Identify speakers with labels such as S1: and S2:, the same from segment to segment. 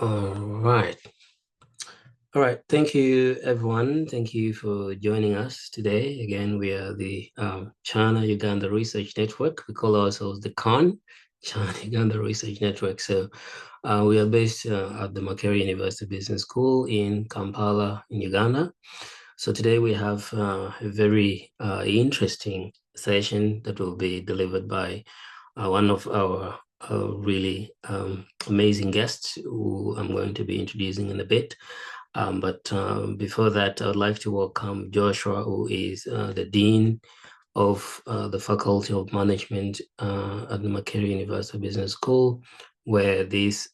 S1: All right. All right. Thank you, everyone. Thank you for joining us today. Again, we are the China-Uganda Research Network. We call ourselves the China-Uganda Research Network. So we are based at the Makerere University Business School in Kampala, in Uganda. So today we have a very interesting session that will be delivered by one of our really amazing guests who I'm going to be introducing in a bit. But before that, I would like to welcome Joshua, who is the Dean of the Faculty of Management at the Makerere University Business School, where this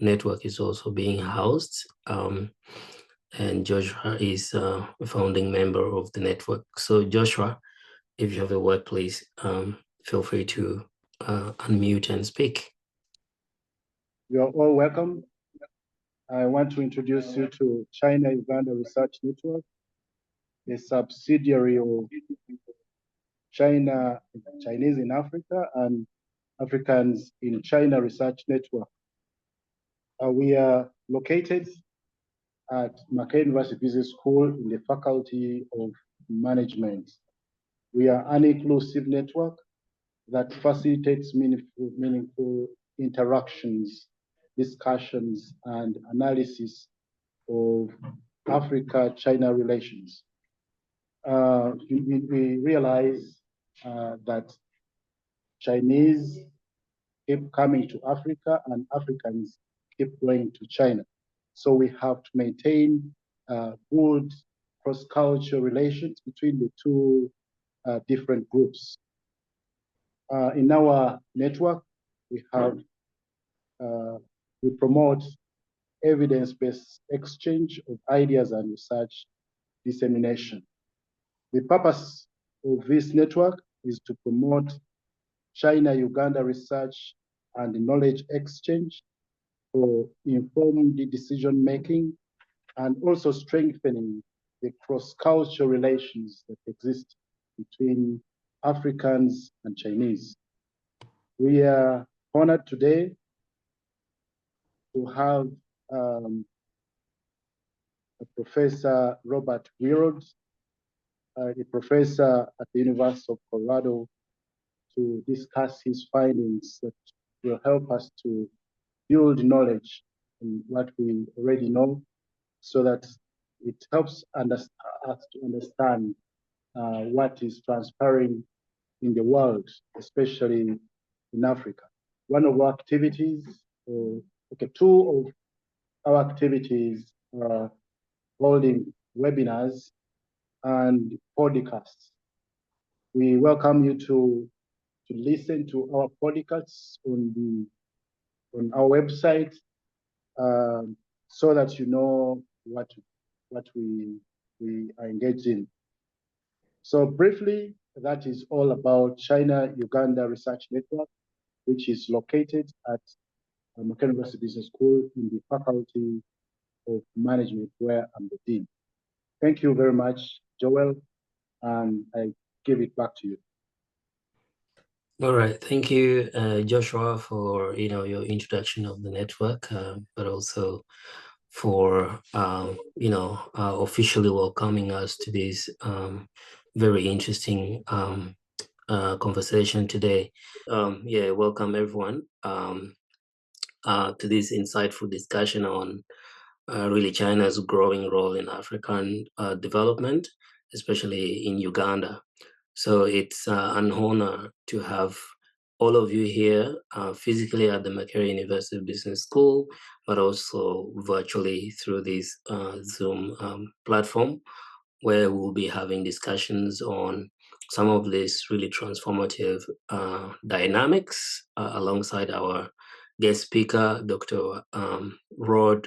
S1: network is also being housed. And Joshua is a founding member of the network. So Joshua, if you have a word, please feel free to unmute and speak.
S2: You're all welcome. I want to introduce you to China-Uganda Research Network, a subsidiary of Chinese in Africa and Africans in China Research Network. We are located at Makerere University Business School in the Faculty of Management. We are an inclusive network that facilitates meaningful interactions, discussions, and analysis of Africa-China relations. We realize that Chinese keep coming to Africa and Africans keep going to China. So we have to maintain good cross-cultural relations between the two different groups. In our network, we promote evidence-based exchange of ideas and research dissemination. The purpose of this network is to promote China-Uganda research and knowledge exchange for informed decision-making and also strengthening the cross-cultural relations that exist between Africans and Chinese. We are honored today to have Professor Robert Wyrod, a professor at the University of Colorado, to discuss his findings that will help us to build knowledge in what we already know, so that it helps us to understand what is transpiring in the world, especially in Africa. One of our activities, two of our activities are holding webinars and podcasts. We welcome you to listen to our podcasts on our website, so that you know what we are engaged in. So briefly, that is all about China-Uganda Research Network, which is located at Makerere University Business School in the Faculty of Management, where I'm the Dean. Thank you very much, Joel, and I give it back to you.
S1: All right, thank you, Joshua, for your introduction of the network, but also for officially welcoming us to this very interesting conversation today. Welcome everyone to this insightful discussion on really China's growing role in African development, especially in Uganda. So it's an honor to have all of you here physically at the Makerere University Business School, but also virtually through this Zoom platform, where we'll be having discussions on some of these really transformative dynamics alongside our guest speaker, Dr. Wyrod.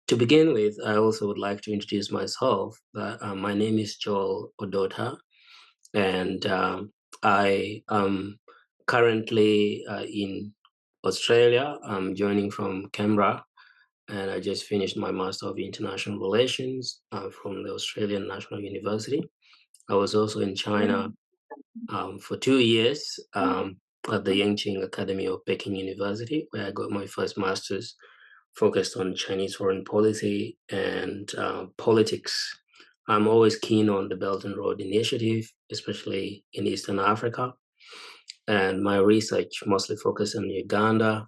S1: To begin with, I also would like to introduce myself. My name is Joel Odota, and I am currently in Australia. I'm joining from Canberra, and I just finished my Master of International Relations from the Australian National University. I was also in China for 2 years at the Yangqing Academy of Peking University, where I got my first master's focused on Chinese foreign policy and politics. I'm always keen on the Belt and Road Initiative, especially in Eastern Africa. And my research mostly focused on Uganda,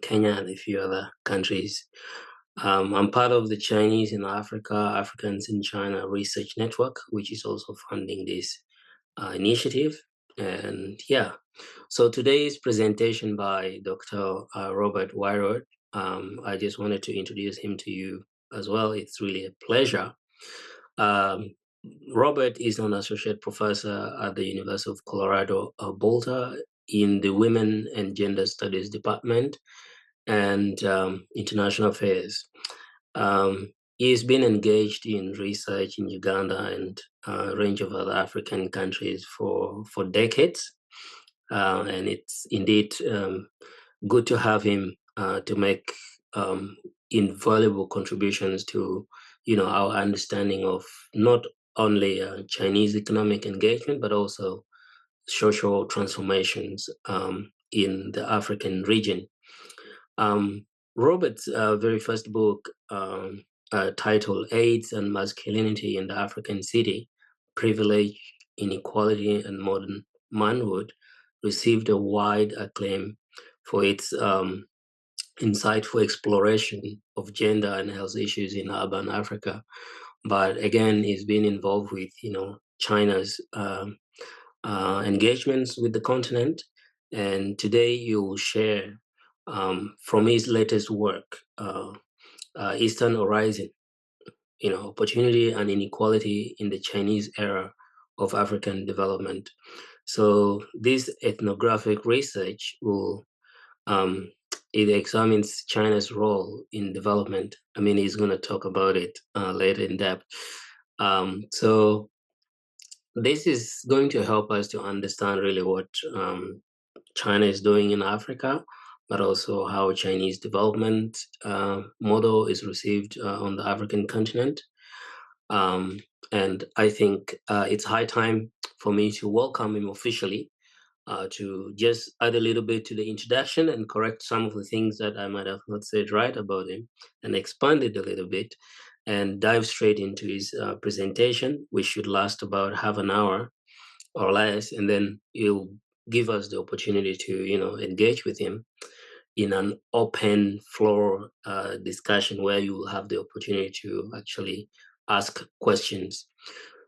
S1: Kenya, and a few other countries. I'm part of the Chinese in Africa, Africans in China Research Network, which is also funding this initiative. And yeah, so today's presentation by Dr. Robert Wyrod, I just wanted to introduce him to you as well. It's really a pleasure. Um, Robert is an associate professor at the University of Colorado, Boulder, in the Women and Gender Studies Department and International Affairs. He's been engaged in research in Uganda and a range of other African countries for decades. And it's indeed good to have him to make invaluable contributions to, our understanding of not only Chinese economic engagement, but also social transformations in the African region. Robert's very first book, titled AIDS and Masculinity in the African City, Privilege, Inequality, and Modern Manhood, received a wide acclaim for its insightful exploration of gender and health issues in urban Africa. But again, he's been involved with, China's engagements with the continent. And today you will share from his latest work, Eastern Horizon, opportunity and inequality in the Chinese era of African development. So this ethnographic research will it examines China's role in development. I mean, he's going to talk about it later in depth. So this is going to help us to understand really what China is doing in Africa, but also how Chinese development model is received on the African continent. And I think it's high time for me to welcome him officially, to just add a little bit to the introduction and correct some of the things that I might have not said right about him, and expand it a little bit and dive straight into his presentation, which should last about half an hour or less, and then he'll give us the opportunity to engage with him in an open floor discussion where you will have the opportunity to actually ask questions.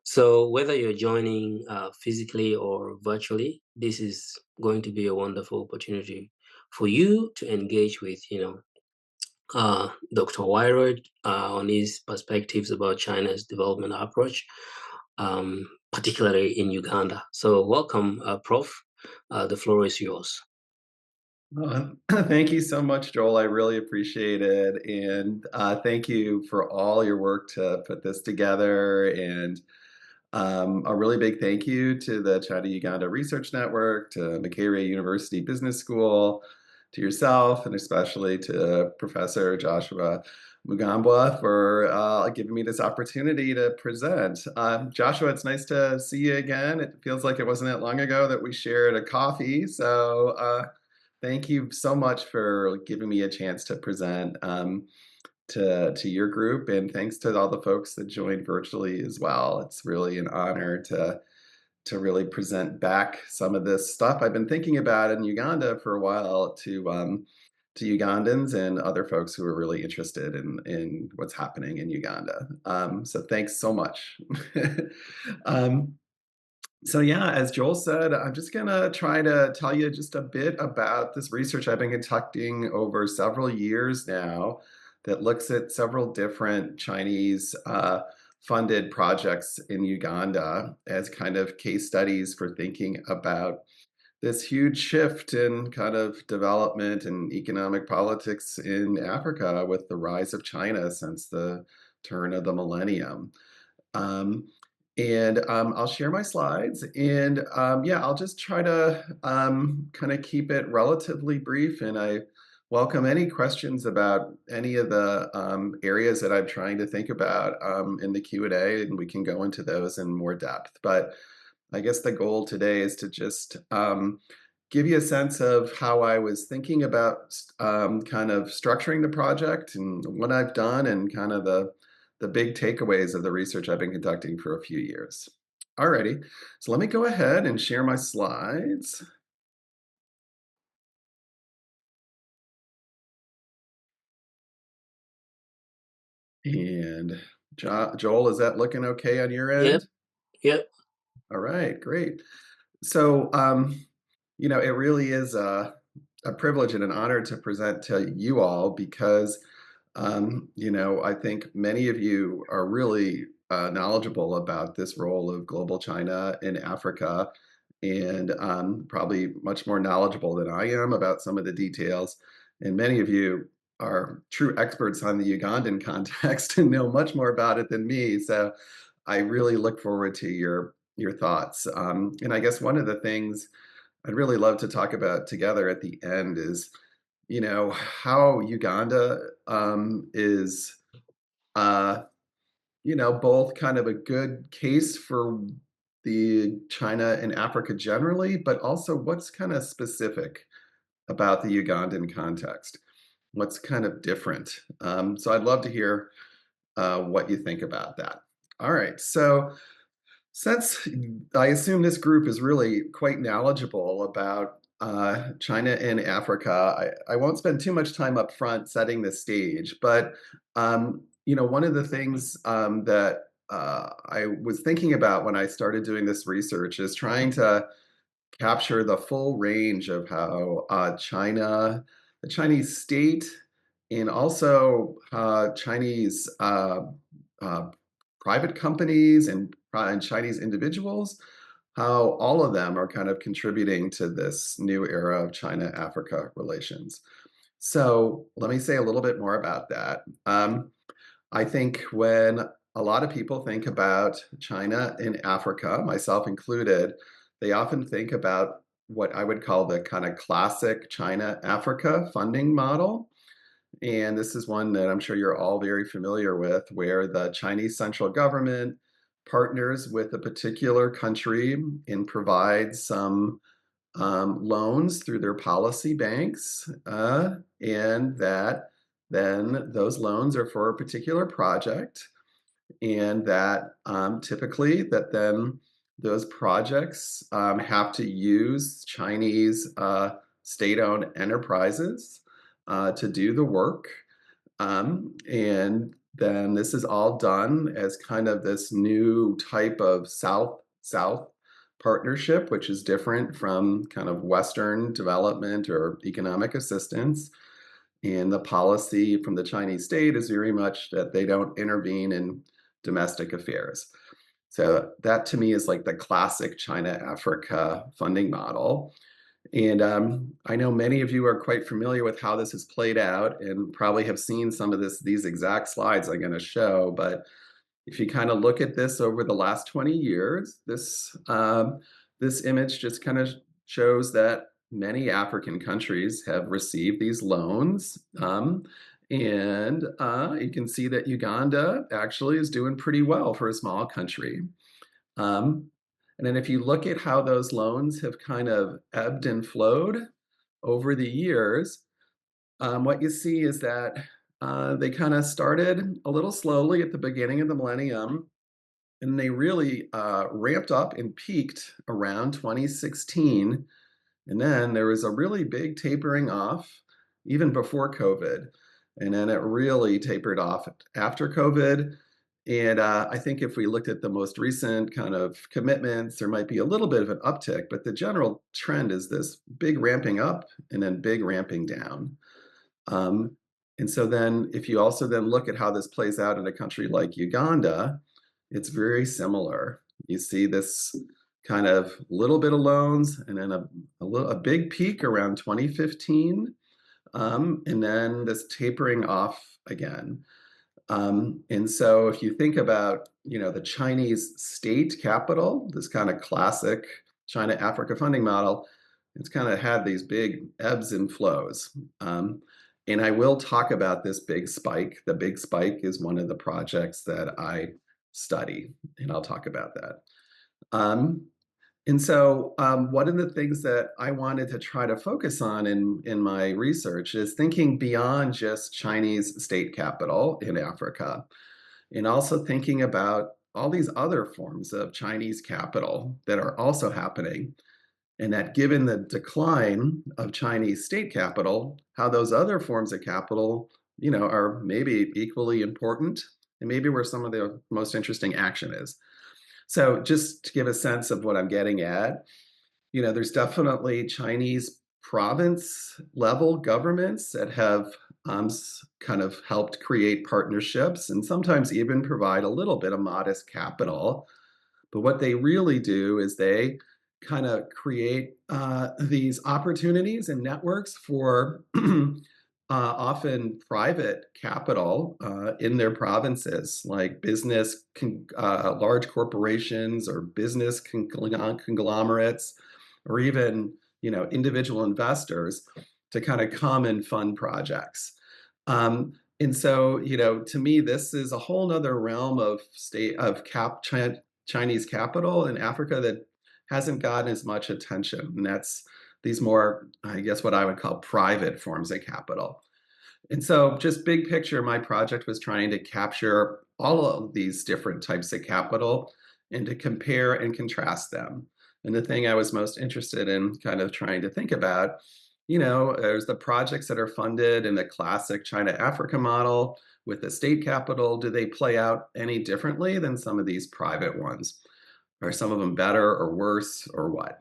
S1: So whether you're joining physically or virtually, this is going to be a wonderful opportunity for you to engage with Dr. Wyrod on his perspectives about China's development approach, particularly in Uganda. So welcome, Prof. The floor is yours.
S3: Thank you so much, Joel. I really appreciate it. And thank you for all your work to put this together. And a really big thank you to the China-Uganda Research Network, to Makerere University Business School, to yourself, and especially to Professor Joshua Mugambwa for giving me this opportunity to present. Joshua, it's nice to see you again. It feels like it wasn't that long ago that we shared a coffee. So thank you so much for giving me a chance to present to your group, and thanks to all the folks that joined virtually as well. It's really an honor to really present back some of this stuff I've been thinking about in Uganda for a while to Ugandans and other folks who are really interested in what's happening in Uganda. So thanks so much. So yeah, as Joel said, I'm just gonna try to tell you just a bit about this research I've been conducting over several years now that looks at several different Chinese funded projects in Uganda as kind of case studies for thinking about this huge shift in kind of development and economic politics in Africa with the rise of China since the turn of the millennium. Um, I'll share my slides, and yeah, I'll just try to kind of keep it relatively brief, and I welcome any questions about any of the areas that I'm trying to think about in the Q&A, and we can go into those in more depth. But I guess the goal today is to just give you a sense of how I was thinking about kind of structuring the project and what I've done and kind of the big takeaways of the research I've been conducting for a few years. Alrighty, so let me go ahead and share my slides. And Joel, is that looking okay on your end?
S1: Yep. Yep.
S3: All right, great. So, it really is a privilege and an honor to present to you all because, I think many of you are really knowledgeable about this role of global China in Africa and probably much more knowledgeable than I am about some of the details. And many of you are true experts on the Ugandan context and know much more about it than me. So I really look forward to your thoughts. And I guess one of the things I'd really love to talk about together at the end is, how Uganda is, both kind of a good case for the China and Africa generally, but also what's kind of specific about the Ugandan context. What's kind of different? So I'd love to hear what you think about that. All right, so since I assume this group is really quite knowledgeable about China and Africa, I won't spend too much time up front setting the stage, but one of the things that I was thinking about when I started doing this research is trying to capture the full range of how the Chinese state, and also Chinese uh, private companies and Chinese individuals, how all of them are kind of contributing to this new era of China-Africa relations. So let me say a little bit more about that. I think when a lot of people think about China and Africa, myself included, they often think about what I would call the kind of classic China-Africa funding model. And this is one that I'm sure you're all very familiar with, where the Chinese central government partners with a particular country and provides some loans through their policy banks, and that then those loans are for a particular project, and that typically that then those projects have to use Chinese state-owned enterprises to do the work. And then this is all done as kind of this new type of South-South partnership, which is different from kind of Western development or economic assistance. And the policy from the Chinese state is very much that they don't intervene in domestic affairs. So that to me is like the classic China-Africa funding model. And I know many of you are quite familiar with how this has played out and probably have seen some of these exact slides I'm going to show. But if you kind of look at this over the last 20 years, this image just kind of shows that many African countries have received these loans. And you can see that Uganda actually is doing pretty well for a small country. And then if you look at how those loans have kind of ebbed and flowed over the years, what you see is that they kind of started a little slowly at the beginning of the millennium, and they really ramped up and peaked around 2016. And then there was a really big tapering off even before COVID. And then it really tapered off after COVID. And I think if we looked at the most recent kind of commitments, there might be a little bit of an uptick, but the general trend is this big ramping up and then big ramping down. And so then if you also then look at how this plays out in a country like Uganda, it's very similar. You see this kind of little bit of loans and then a big peak around 2015, and then this tapering off again. And so if you think about, the Chinese state capital, this kind of classic China-Africa funding model, it's kind of had these big ebbs and flows. And I will talk about this big spike. The big spike is one of the projects that I study, and I'll talk about that. And so one of the things that I wanted to try to focus on in my research is thinking beyond just Chinese state capital in Africa, and also thinking about all these other forms of Chinese capital that are also happening, and that given the decline of Chinese state capital, how those other forms of capital, are maybe equally important, and maybe where some of the most interesting action is. So just to give a sense of what I'm getting at, there's definitely Chinese province level governments that have kind of helped create partnerships and sometimes even provide a little bit of modest capital. But what they really do is they kind of create these opportunities and networks for often private capital in their provinces, like large corporations or business conglomerates, or even individual investors to kind of come and fund projects. And so, to me, this is a whole nother realm of Chinese capital in Africa that hasn't gotten as much attention. And that's these more, I guess, what I would call private forms of capital. And so just big picture, my project was trying to capture all of these different types of capital and to compare and contrast them. And the thing I was most interested in kind of trying to think about, there's the projects that are funded in the classic China-Africa model with the state capital. Do they play out any differently than some of these private ones? Are some of them better or worse or what?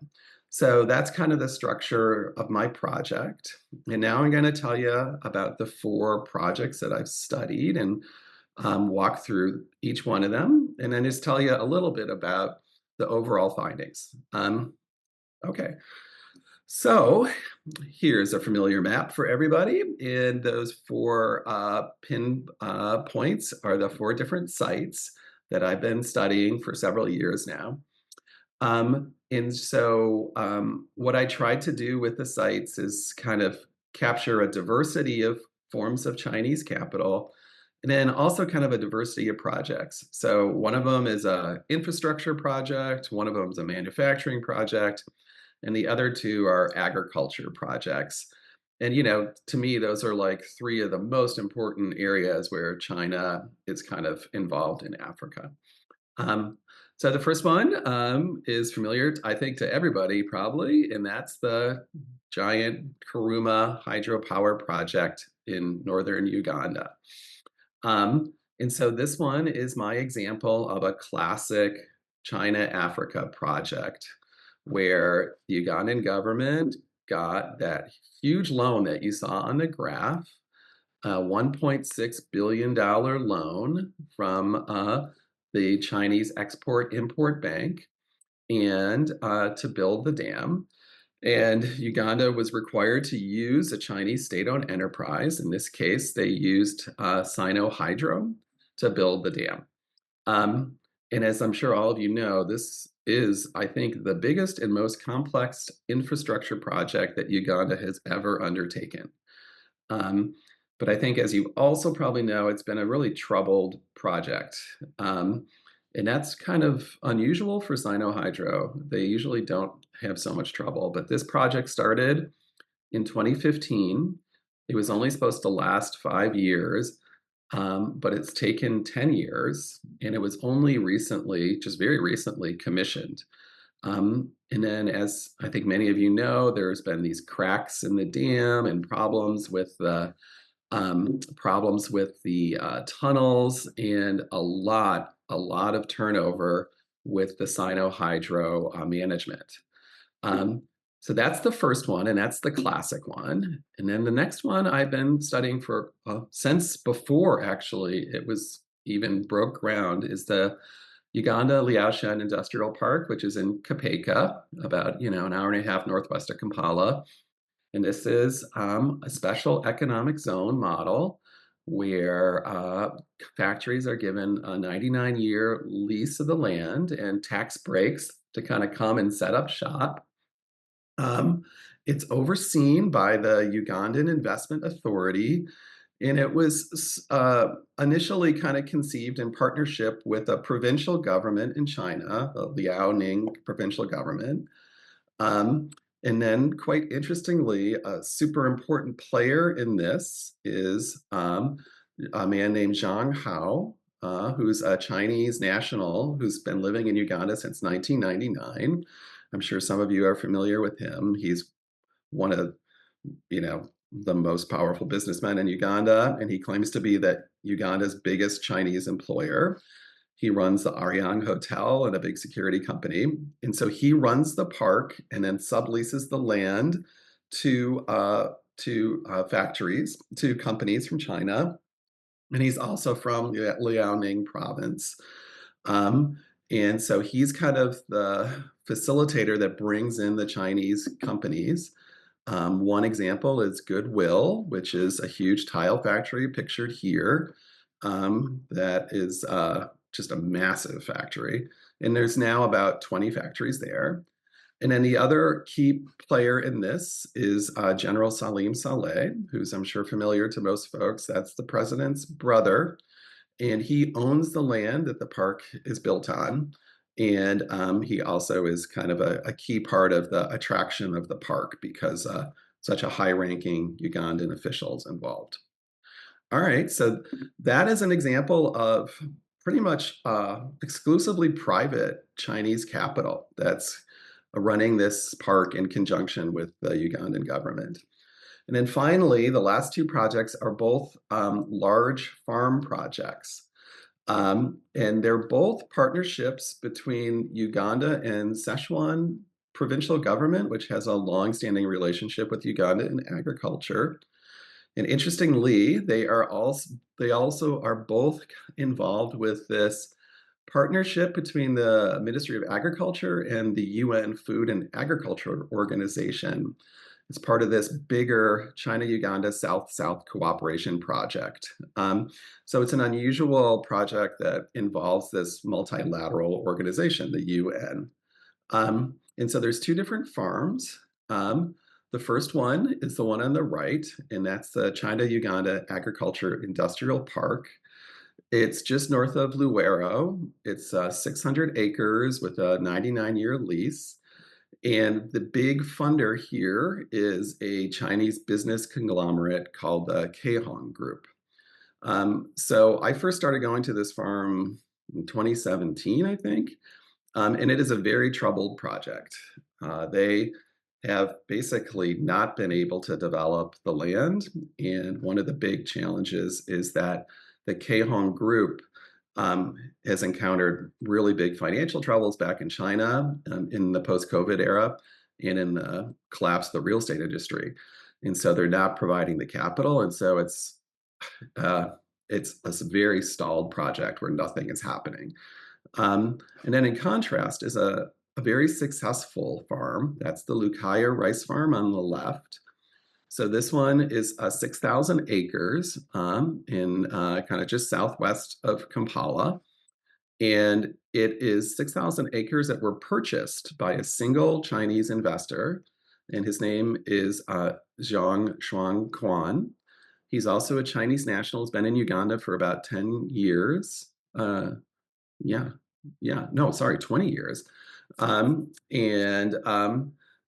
S3: So that's kind of the structure of my project. And now I'm going to tell you about the 4 projects that I've studied and walk through each one of them, and then just tell you a little bit about the overall findings. Okay, so here's a familiar map for everybody. And those 4 pin points are the 4 different sites that I've been studying for several years now. And so what I tried to do with the sites is kind of capture a diversity of forms of Chinese capital, and then also kind of a diversity of projects. So one of them is an infrastructure project, one of them is a manufacturing project, and the other 2 are agriculture projects. And, to me, those are like 3 of the most important areas where China is kind of involved in Africa. So the first one is familiar, I think, to everybody probably, and that's the giant Karuma hydropower project in northern Uganda. And so this one is my example of a classic China-Africa project where the Ugandan government got that huge loan that you saw on the graph, a $1.6 billion loan from the Chinese Export-Import Bank, and to build the dam. And Uganda was required to use a Chinese state-owned enterprise. In this case, they used Sino Hydro to build the dam. And as I'm sure all of you know, this is, I think, the biggest and most complex infrastructure project that Uganda has ever undertaken. But I think, as you also probably know, it's been a really troubled project. And that's kind of unusual for Sino Hydro. They usually don't have so much trouble. But this project started in 2015. It was only supposed to last 5 years, but it's taken 10 years. And it was only recently, just very recently, commissioned. And then, as I think many of you know, there's been these cracks in the dam and problems with the tunnels, and a lot of turnover with the Sino Hydro management. So that's the first one, and that's the classic one. And then the next one I've been studying for since before actually it was even broke ground is the Uganda Liaoshen Industrial Park, which is in Kapeka, about an hour and a half northwest of Kampala. And this is a special economic zone model where factories are given a 99-year lease of the land and tax breaks to kind of come and set up shop. It's overseen by the Ugandan Investment Authority, And it was initially kind of conceived in partnership with a provincial government in China, the Liaoning provincial government. Um, and then, quite interestingly, a super important player in this is a man named Zhang Hao, who's a Chinese national who's been living in Uganda since 1999. I'm sure some of you are familiar with him. He's one of, the most powerful businessmen in Uganda, and he claims to be that Uganda's biggest Chinese employer. He runs the Ariang Hotel and a big security company. And so he runs the park and then subleases the land to factories, to companies from China. And he's also from Liaoning province. Um, and so he's kind of the facilitator that brings in the Chinese companies. One example is Goodwill, which is a huge tile factory pictured here. That is just a massive factory. And there's now about 20 factories there. And then the other key player in this is General Salim Saleh, who's I'm sure familiar to most folks. That's the president's brother. And he owns the land that the park is built on. And he also is kind of a key part of the attraction of the park because such a high-ranking Ugandan officials involved. All right, so that is an example of pretty much exclusively private Chinese capital that's running this park in conjunction with the Ugandan government. And then finally, the last two projects are both large farm projects. And they're both partnerships between Uganda and Sichuan provincial government, which has a long-standing relationship with Uganda in agriculture. And interestingly, they also are both involved with this partnership between the Ministry of Agriculture and the UN Food and Agriculture Organization. It's part of this bigger China-Uganda South-South cooperation project. So it's an unusual project that involves this multilateral organization, the UN. And so there's two different farms. The first one is the one on the right, and that's the China-Uganda Agriculture Industrial Park. It's just north of Luwero. It's 600 acres with a 99-year lease. And the big funder here is a Chinese business conglomerate called the Kehong Group. So I first started going to this farm in 2017, I think, and it is a very troubled project. They have basically not been able to develop the land, and one of the big challenges is that the Kehong Group has encountered really big financial troubles back in China in the post-COVID era and in the collapse of the real estate industry. And so they're not providing the capital. And so it's a very stalled project where nothing is happening. And then in contrast is a very successful farm. That's the Lukaya rice farm on the left. So this one is 6,000 acres in kind of just southwest of Kampala. And it is 6,000 acres that were purchased by a single Chinese investor. And his name is Zhang Shuangquan. He's also a Chinese national. He's been in Uganda for about 10 years. 20 years.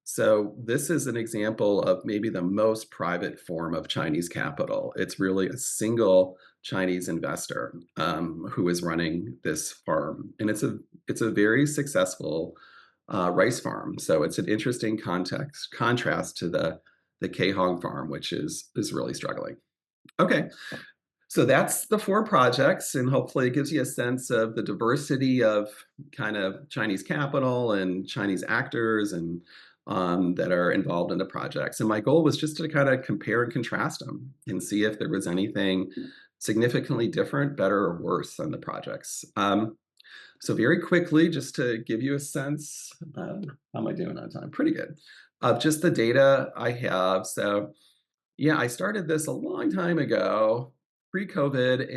S3: So this is an example of maybe the most private form of Chinese capital. It's really a single Chinese investor who is running this farm, and it's a very successful rice farm. So it's an interesting contrast to the Kehong farm, which is really struggling. Okay. So that's the 4 projects, and hopefully it gives you a sense of the diversity of kind of Chinese capital and Chinese actors and that are involved in the projects. And my goal was just to kind of compare and contrast them and see if there was anything significantly different, better, or worse on the projects. So very quickly, just to give you a sense, how am I doing on time? Pretty good. Of just the data I have. So yeah, I started this a long time ago, pre-COVID,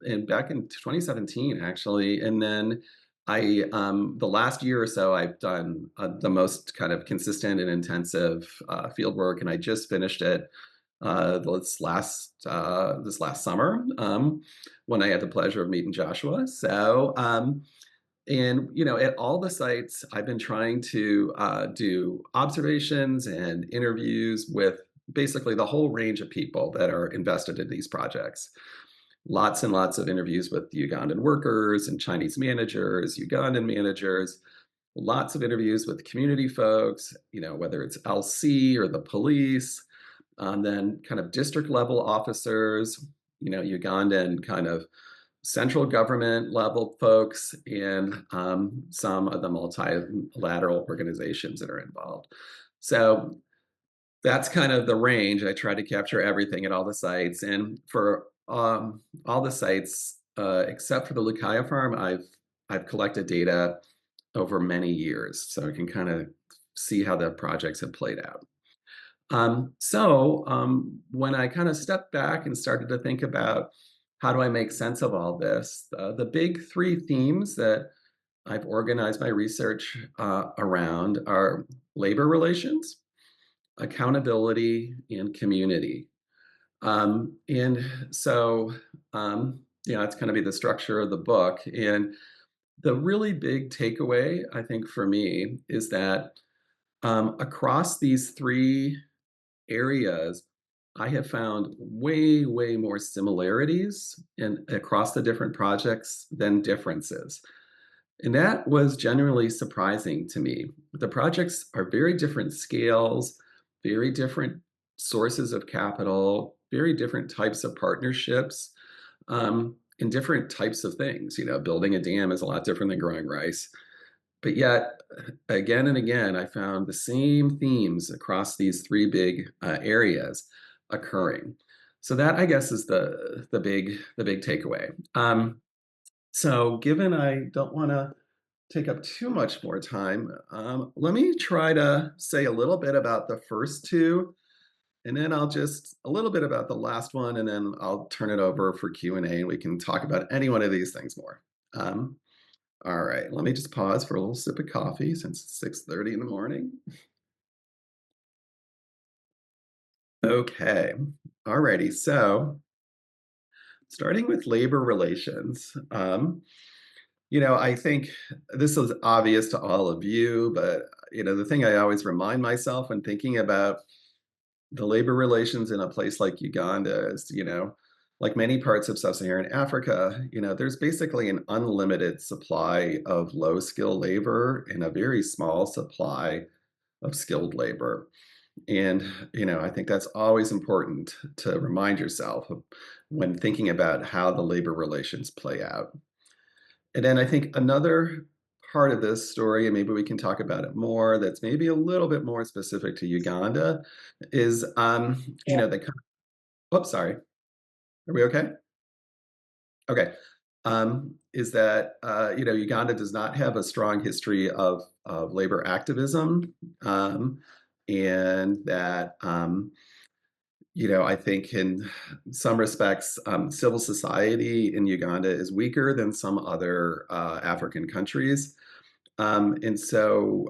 S3: and back in 2017 actually, and then the last year or so I've done the most kind of consistent and intensive field work, and I just finished it this last summer, when I had the pleasure of meeting Joshua. So, and at all the sites, I've been trying to do observations and interviews with basically the whole range of people that are invested in these projects. Lots and lots of interviews with Ugandan workers and Chinese managers, Ugandan managers, lots of interviews with community folks, whether it's LC or the police, then kind of district level officers, Ugandan kind of central government level folks, and some of the multilateral organizations that are involved. So that's kind of the range. I try to capture everything at all the sites. And for all the sites, except for the Lucaya farm, I've collected data over many years, so I can kind of see how the projects have played out. When I kind of stepped back and started to think about how do I make sense of all this, the big three themes that I've organized my research around are labor relations, accountability, and community. And so, it's going to be the structure of the book. And the really big takeaway, I think, for me is that across these three areas, I have found way, way more similarities across the different projects than differences. And that was genuinely surprising to me. The projects are very different scales, very different sources of capital, very different types of partnerships, and different types of things. Building a dam is a lot different than growing rice. But yet, again and again, I found the same themes across these three big areas occurring. So that, I guess, is the big takeaway. So given I don't want to take up too much more time, let me try to say a little bit about the first two, and then I'll just a little bit about the last one, and then I'll turn it over for Q&A, and we can talk about any one of these things more. All right, let me just pause for a little sip of coffee since it's 6:30 in the morning. Okay, all righty, so starting with labor relations, I think this is obvious to all of you, but the thing I always remind myself when thinking about the labor relations in a place like Uganda is, like many parts of sub-Saharan Africa, there's basically an unlimited supply of low-skilled labor and a very small supply of skilled labor. And, I think that's always important to remind yourself of when thinking about how the labor relations play out. And then I think another part of this story, and maybe we can talk about it more, that's maybe a little bit more specific to Uganda, is, oops, sorry. Are we okay? Okay. Is that, Uganda does not have a strong history of labor activism, and that, I think in some respects, civil society in Uganda is weaker than some other African countries. And so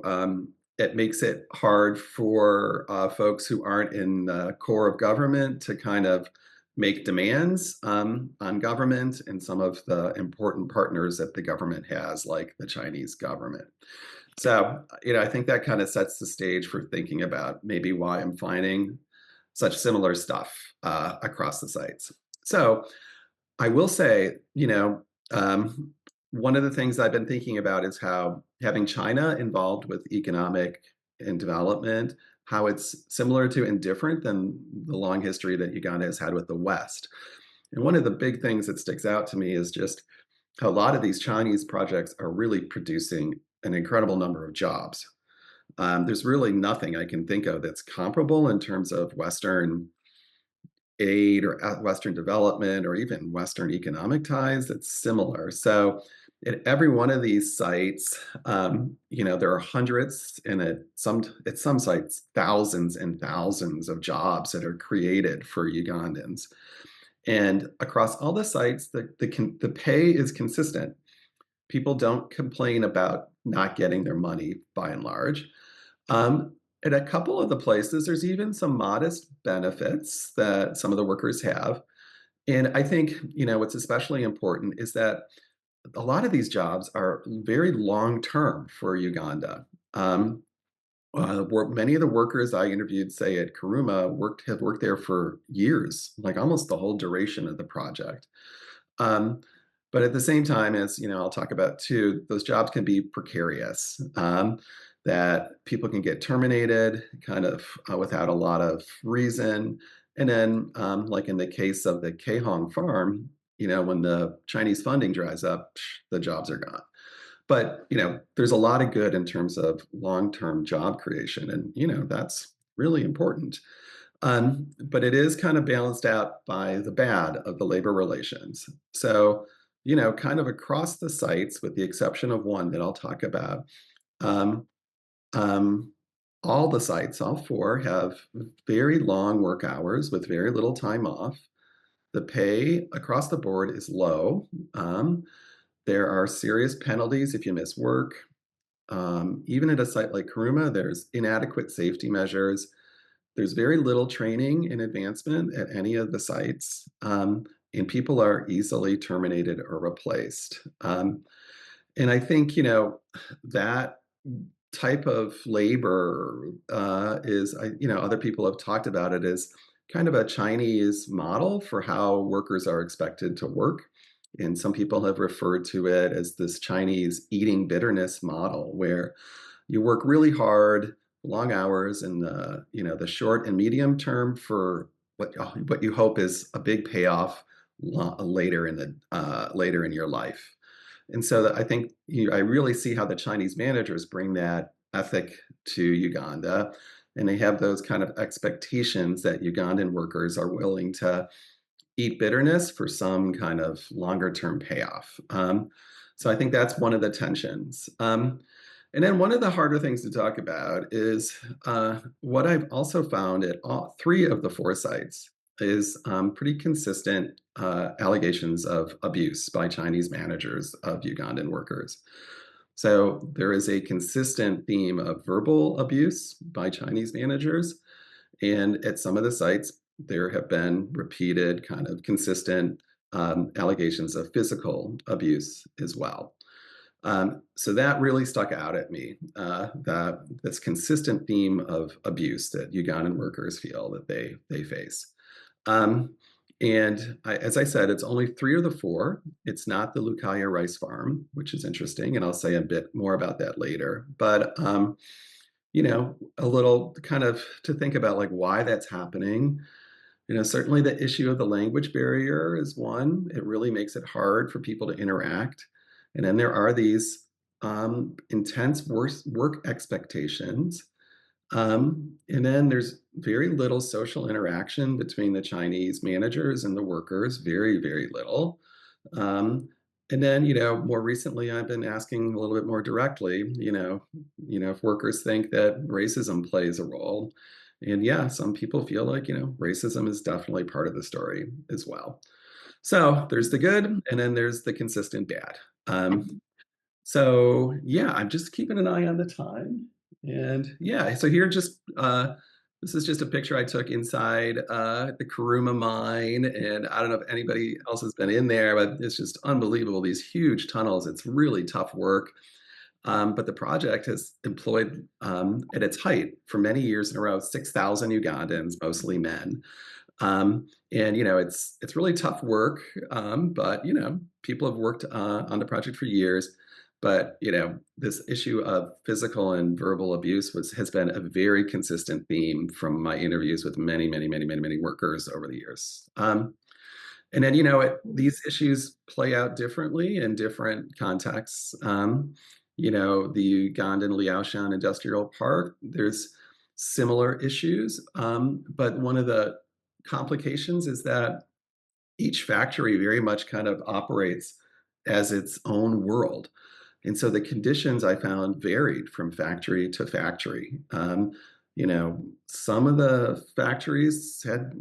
S3: it makes it hard for folks who aren't in the core of government to kind of make demands on government and some of the important partners that the government has, like the Chinese government. So, I think that kind of sets the stage for thinking about maybe why I'm finding such similar stuff across the sites. So I will say, one of the things I've been thinking about is how having China involved with economic and development, how it's similar to and different than the long history that Uganda has had with the West. And one of the big things that sticks out to me is just how a lot of these Chinese projects are really producing an incredible number of jobs. There's really nothing I can think of that's comparable in terms of Western aid or Western development or even Western economic ties that's similar. So at every one of these sites, there are hundreds and at some sites, thousands and thousands of jobs that are created for Ugandans. And across all the sites, the pay is consistent. People don't complain about not getting their money by and large. at a couple of the places, there's even some modest benefits that some of the workers have. And I think, what's especially important is that a lot of these jobs are very long term for Uganda. Um, Many of the workers I interviewed, say at Karuma, have worked there for years, like almost the whole duration of the project. Um, but at the same time, as I'll talk about too, those jobs can be precarious. That people can get terminated kind of without a lot of reason. And then, like in the case of the Kehong farm, when the Chinese funding dries up, the jobs are gone. But there's a lot of good in terms of long-term job creation, and that's really important. But it is kind of balanced out by the bad of the labor relations. So, kind of across the sites, with the exception of one that I'll talk about, um, um, all the sites, all four, have very long work hours with very little time off. The pay across the board is low. There are serious penalties if you miss work. Even at a site like Karuma, there's inadequate safety measures. There's very little training and advancement at any of the sites, and people are easily terminated or replaced. And I think, that type of labor other people have talked about it as kind of a Chinese model for how workers are expected to work. And some people have referred to it as this Chinese eating bitterness model, where you work really hard, long hours in the short and medium term for what you hope is a big payoff later in your life. And so I think I really see how the Chinese managers bring that ethic to Uganda, and they have those kind of expectations that Ugandan workers are willing to eat bitterness for some kind of longer term payoff. So I think that's one of the tensions. And then one of the harder things to talk about is what I've also found at all three of the four sites is pretty consistent allegations of abuse by Chinese managers of Ugandan workers. So there is a consistent theme of verbal abuse by Chinese managers. And at some of the sites, there have been repeated, kind of consistent allegations of physical abuse as well. So that really stuck out at me, that this consistent theme of abuse that Ugandan workers feel that they face. As I said, it's only three of the four. It's not the Lukaya rice farm, which is interesting, and I'll say a bit more about that later. But a little kind of to think about like why that's happening. Certainly the issue of the language barrier is one. It really makes it hard for people to interact. And then there are these intense work expectations. And then there's very little social interaction between the Chinese managers and the workers, very, very little. And then, more recently, I've been asking a little bit more directly, if workers think that racism plays a role. And yeah, some people feel like, racism is definitely part of the story as well. So there's the good, and then there's the consistent bad. So yeah, I'm just keeping an eye on the time. And yeah, so here this is just a picture I took inside the Karuma mine. And I don't know if anybody else has been in there, but it's just unbelievable, these huge tunnels. It's really tough work. But the project has employed at its height for many years in a row, 6,000 Ugandans, mostly men. And it's really tough work, but people have worked on the project for years. But this issue of physical and verbal abuse has been a very consistent theme from my interviews with many, many, many, many, many workers over the years. And then these issues play out differently in different contexts. The Ugandan Liaoshan Industrial Park, there's similar issues, but one of the complications is that each factory very much kind of operates as its own world. And so the conditions I found varied from factory to factory. Some of the factories had,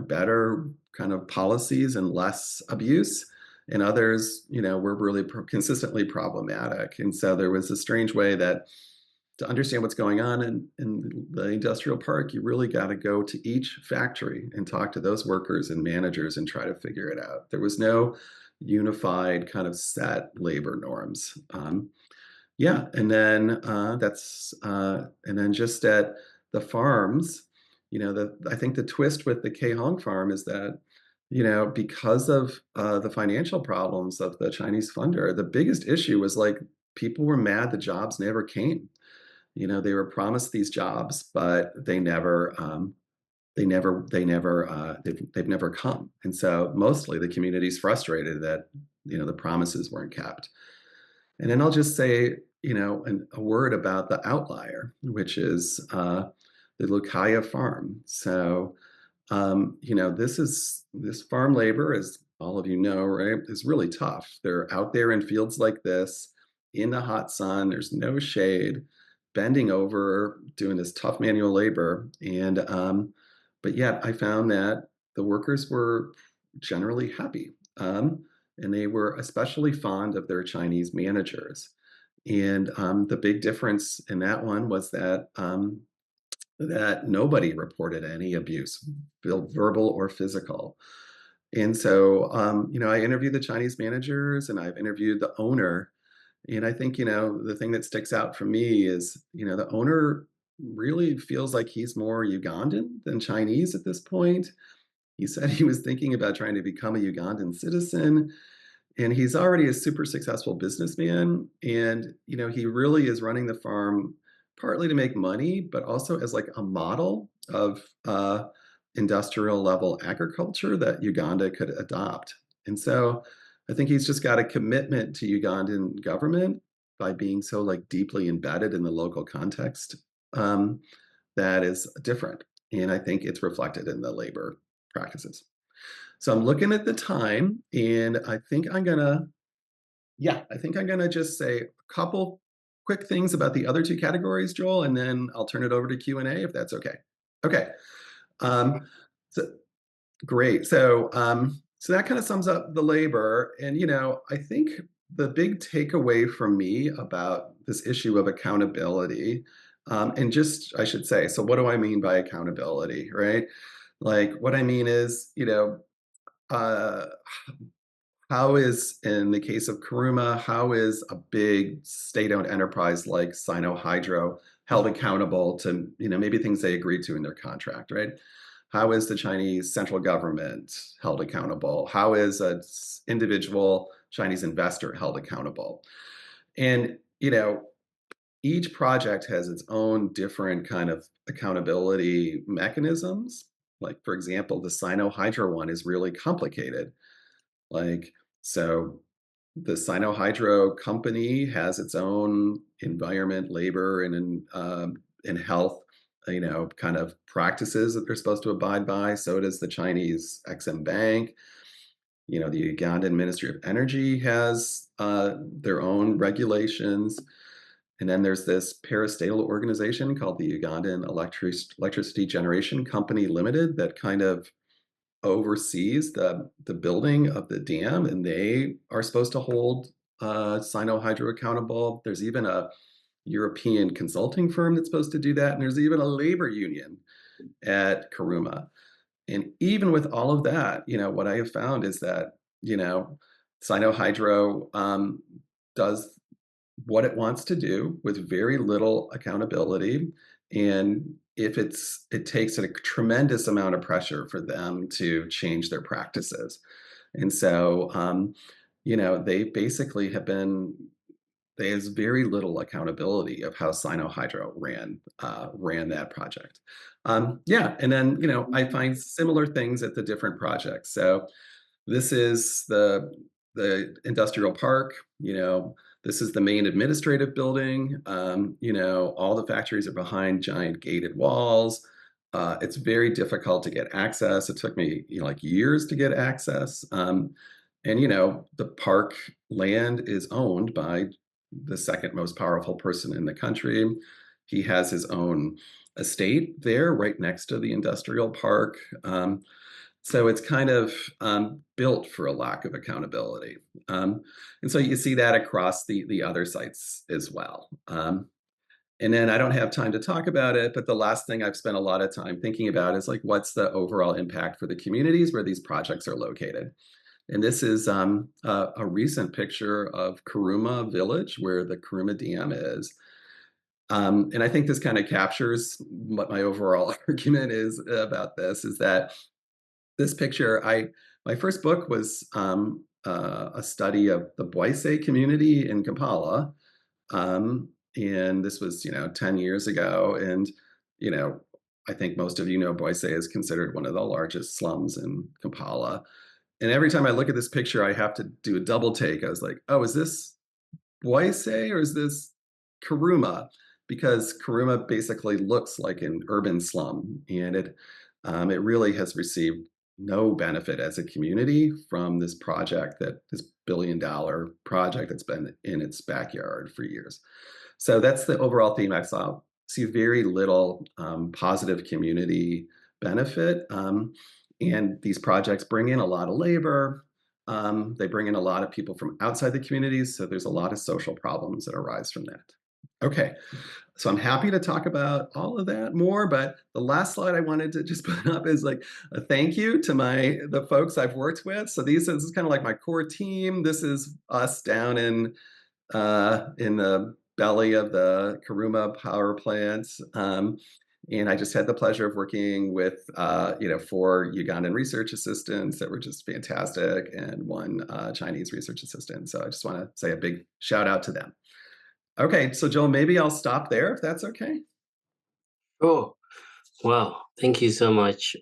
S3: better kind of policies and less abuse, and others, were really consistently problematic. And so there was a strange way that to understand what's going on in the industrial park, you really got to go to each factory and talk to those workers and managers and try to figure it out. There was no unified kind of set labor norms. Yeah, and then and then just at the farms, I think the twist with the Hong farm is that, because of the financial problems of the Chinese funder, the biggest issue was like people were mad the jobs never came. They were promised these jobs, but they've never come. And so mostly the community's frustrated that, the promises weren't kept. And then I'll just say, a word about the outlier, which is the Lucaya farm. So, this farm labor, as all of you know, right, is really tough. They're out there in fields like this, in the hot sun. There's no shade, bending over, doing this tough manual labor. But yet I found that the workers were generally happy. And they were especially fond of their Chinese managers. And the big difference in that one was that nobody reported any abuse, verbal or physical. And so, I interviewed the Chinese managers and I've interviewed the owner. And I think, the thing that sticks out for me is, the owner really feels like he's more Ugandan than Chinese at this point. He said he was thinking about trying to become a Ugandan citizen. And he's already a super successful businessman. And, he really is running the farm partly to make money, but also as like a model of industrial level agriculture that Uganda could adopt. And so I think he's just got a commitment to Ugandan government by being so like deeply embedded in the local context that is different. And I think it's reflected in the labor practices. So I'm looking at the time, and I think I'm gonna just say a couple quick things about the other two categories, Joel, and then I'll turn it over to Q&A if that's okay. Okay. So great. So that kind of sums up the labor. And I think the big takeaway from me about this issue of accountability, and just I should say, so what do I mean by accountability, right? Like what I mean is, uh, how is, in the case of Karuma, how is a big state-owned enterprise like Sino-Hydro held accountable to, maybe things they agreed to in their contract, right? How is the Chinese central government held accountable? How is an individual Chinese investor held accountable? And, each project has its own different kind of accountability mechanisms. Like, for example, the Sino-Hydro one is really complicated. Like, so the Sino-Hydro company has its own environment, labor, and health, kind of practices that they're supposed to abide by. So does the Chinese Exim Bank. The Ugandan Ministry of Energy has their own regulations. And then there's this parastatal organization called the Ugandan Electricity Generation Company Limited that kind of oversees the building of the dam, and they are supposed to hold Sino-Hydro accountable. There's even a European consulting firm that's supposed to do that, and there's even a labor union at Karuma. And even with all of that, what I have found is that, Sino-Hydro does what it wants to do with very little accountability. And if it takes a tremendous amount of pressure for them to change their practices. And so, they basically there's very little accountability of how Sino-Hydro ran that project. Yeah, and then, I find similar things at the different projects. So this is the industrial park, this is the main administrative building. All the factories are behind giant gated walls. It's very difficult to get access. It took me, like years to get access. And, the park land is owned by the second most powerful person in the country. He has his own estate there right next to the industrial park. So it's kind of built for a lack of accountability. And so you see that across the other sites as well. And then I don't have time to talk about it, but the last thing I've spent a lot of time thinking about is like, what's the overall impact for the communities where these projects are located? And this is a recent picture of Karuma Village, where the Karuma Dam is. And I think this kind of captures what my overall argument is about this, is that this picture, my first book was a study of the Boise community in Kampala. And this was, 10 years ago. And, you know, I think most of you know Boise is considered one of the largest slums in Kampala. And every time I look at this picture, I have to do a double take. I was like, oh, is this Boise or is this Karuma? Because Karuma basically looks like an urban slum, and it really has received no benefit as a community from this project, this billion-dollar project that's been in its backyard for years. So that's the overall theme I see very little positive community benefit. And these projects bring in a lot of labor. They bring in a lot of people from outside the communities. So there's a lot of social problems that arise from that. Okay, so I'm happy to talk about all of that more, but the last slide I wanted to just put up is like a thank you to the folks I've worked with. So this is kind of like my core team. This is us down in the belly of the Karuma power plants. And I just had the pleasure of working with, 4 Ugandan research assistants that were just fantastic, and 1 Chinese research assistant. So I just want to say a big shout out to them. Okay, so Joel, maybe I'll stop there if that's okay.
S1: Oh, wow. Thank you so much,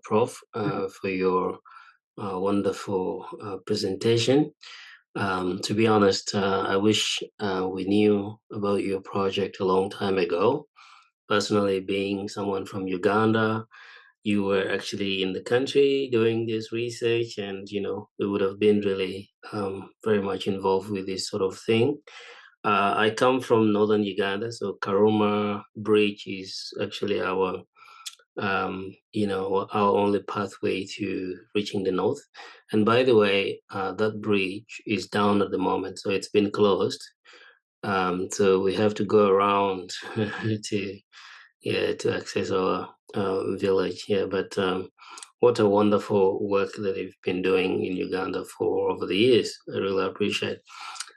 S1: Prof, for your wonderful presentation. To be honest, I wish we knew about your project a long time ago. Personally, being someone from Uganda, you were actually in the country doing this research, and we would have been really very much involved with this sort of thing. I come from northern Uganda, so Karuma Bridge is actually our only pathway to reaching the north. And by the way, that bridge is down at the moment, so it's been closed. So we have to go around to access our village here. But what a wonderful work that you've been doing in Uganda for over the years. I really appreciate.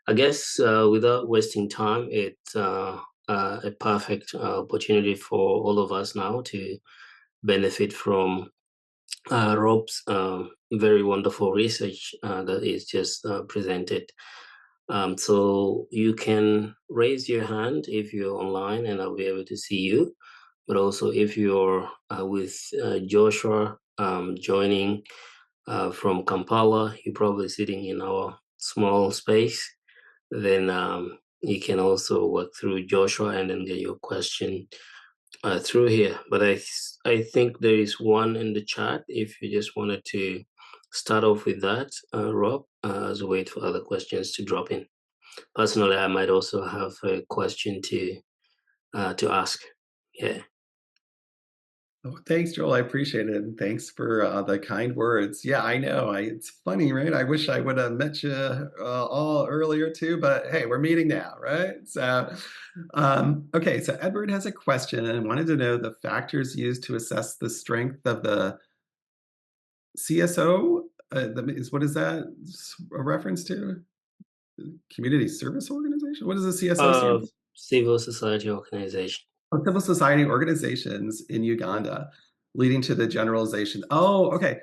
S1: I guess without wasting time, it's a perfect opportunity for all of us now to benefit from Rob's very wonderful research that is just presented. So you can raise your hand if you're online, and I'll be able to see you. But also, if you're with Joshua joining from Kampala, you're probably sitting in our small space, then you can also work through Joshua and then get your question through here. But I think there is one in the chat if you just wanted to start off with that, Rob, as a wait for other questions to drop in. Personally, I might also have a question to ask. Yeah.
S3: Oh, thanks, Joel. I appreciate it. And thanks for the kind words. Yeah, I know. It's funny, right? I wish I would have met you all earlier too, but hey, we're meeting now, right? So, okay. So Edward has a question and wanted to know the factors used to assess the strength of the CSO. What is that a reference to? Community Service Organization? What does the CSO stand for?
S1: Civil society organization.
S3: Civil society organizations in Uganda, leading to the generalization. Oh, okay.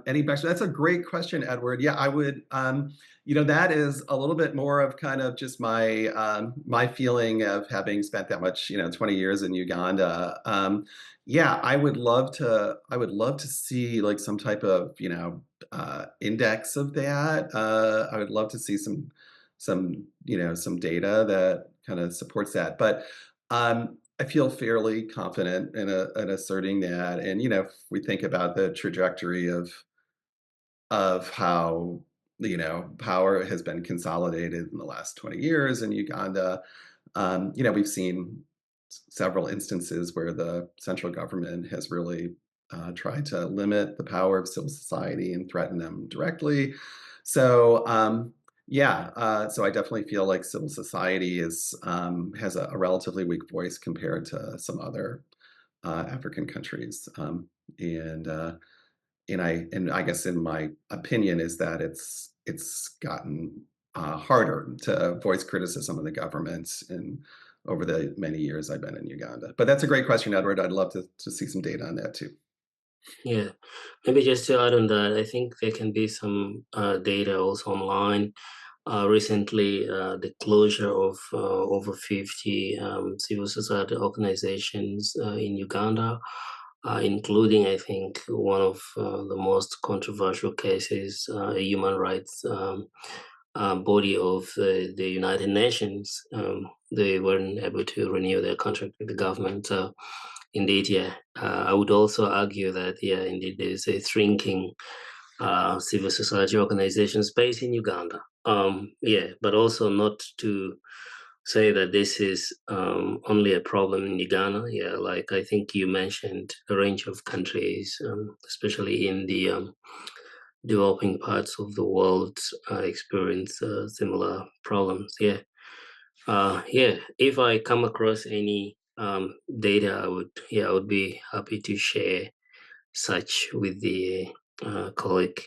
S3: Any back? That's a great question, Edward. Yeah, I would. That is a little bit more of kind of just my feeling of having spent that much, 20 years in Uganda. Yeah, I would love to. I would love to see like some type of, index of that. I would love to see some data that kind of supports that. But I feel fairly confident in asserting that. And if we think about the trajectory of how power has been consolidated in the last 20 years in Uganda, we've seen several instances where the central government has really tried to limit the power of civil society and threaten them directly. So Yeah, so I definitely feel like civil society is has a relatively weak voice compared to some other African countries, and uh, and I guess in my opinion is that it's gotten harder to voice criticism of the government and over the many years I've been in Uganda. But that's a great question, Edward. I'd love to see some data on that too.
S1: Yeah, maybe just to add on that, I think there can be some data also online. Recently, the closure of over 50 civil society organizations in Uganda, including, I think, one of the most controversial cases, a human rights body of the United Nations. They weren't able to renew their contract with the government. So, indeed, yeah, I would also argue that, yeah, indeed, there's a shrinking civil society organization space in Uganda. Yeah, but also not to say that this is only a problem in Uganda. Yeah, like I think you mentioned a range of countries, especially in the developing parts of the world, experience similar problems. Yeah, yeah. If I come across any data, I would be happy to share such with the colleague.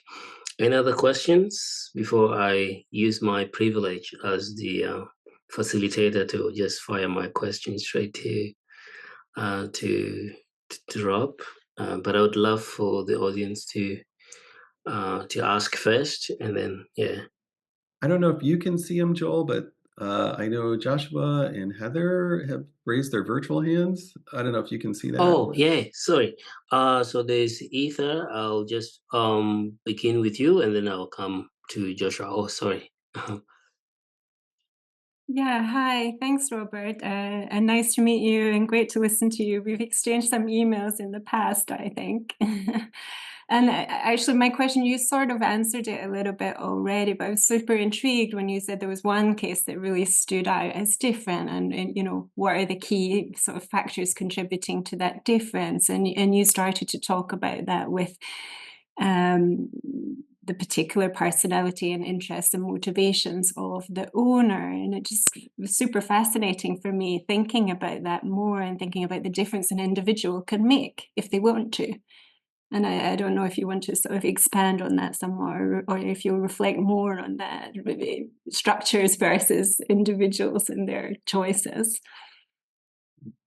S1: Any other questions before I use my privilege as the facilitator to just fire my questions straight uh, to to Rob? But I would love for the audience to ask first, and then yeah.
S3: I don't know if you can see them, Joel, but I know Joshua and Heather have raised their virtual hands. I don't know if you can see that.
S1: Oh yeah, sorry. So there's Ether. I'll just begin with you, and then I'll come to Joshua. Oh, sorry.
S4: Yeah, hi. Thanks, Robert. And nice to meet you and great to listen to you. We've exchanged some emails in the past, I think. And actually, my question, you sort of answered it a little bit already, but I was super intrigued when you said there was one case that really stood out as different and you know, what are the key sort of factors contributing to that difference? And you started to talk about that with the particular personality and interests and motivations of the owner. And it just was super fascinating for me thinking about that more and thinking about the difference an individual can make if they want to. And I don't know if you want to sort of expand on that somewhat or if you'll reflect more on that, maybe structures versus individuals and their choices.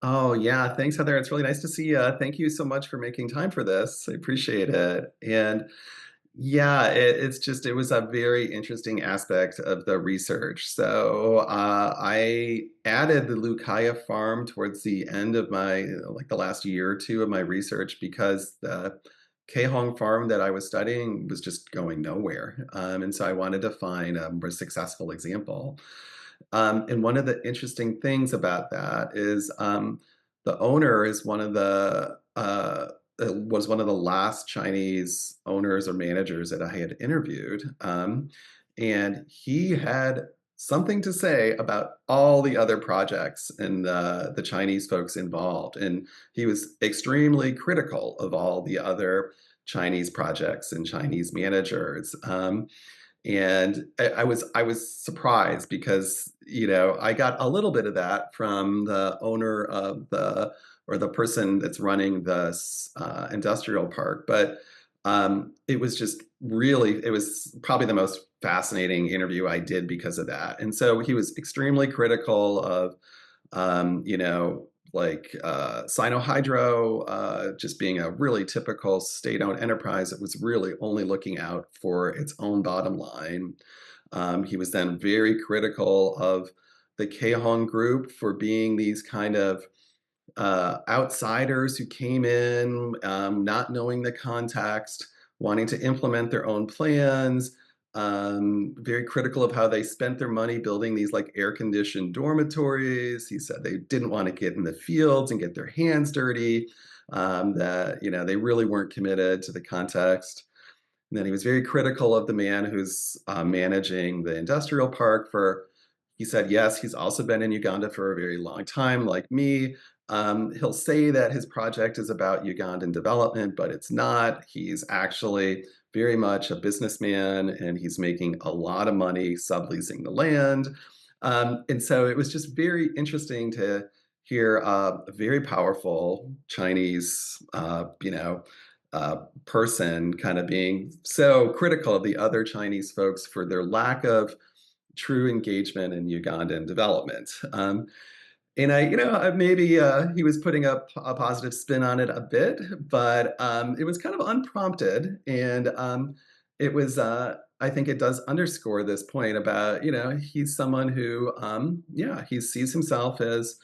S3: Oh, yeah. Thanks, Heather. It's really nice to see you. Thank you so much for making time for this. I appreciate it. And yeah, it was a very interesting aspect of the research. So I added the Lukaya farm towards the end of like the last year or two of my research because the Kehong farm that I was studying was just going nowhere. And so I wanted to find a more successful example. And one of the interesting things about that is the owner is was one of the last Chinese owners or managers that I had interviewed. And he had something to say about all the other projects and the Chinese folks involved. And he was extremely critical of all the other Chinese projects and Chinese managers. And I was surprised because I got a little bit of that from the owner of the person that's running this industrial park, but it was probably the most fascinating interview I did because of that. And so he was extremely critical of like Sinohydro just being a really typical state-owned enterprise that was really only looking out for its own bottom line. He was then very critical of the Kehong group for being these kind of outsiders who came in, not knowing the context, wanting to implement their own plans, very critical of how they spent their money building these like air-conditioned dormitories. He said they didn't want to get in the fields and get their hands dirty, that they really weren't committed to the context. And then he was very critical of the man who's managing the industrial park he said, yes, he's also been in Uganda for a very long time, like me. He'll say that his project is about Ugandan development, but it's not. He's actually very much a businessman, and he's making a lot of money subleasing the land. And so it was just very interesting to hear a very powerful Chinese, person kind of being so critical of the other Chinese folks for their lack of true engagement in Ugandan development. And maybe he was putting up a positive spin on it a bit, but it was kind of unprompted. And it was, I think it does underscore this point about, he's someone who, he sees himself as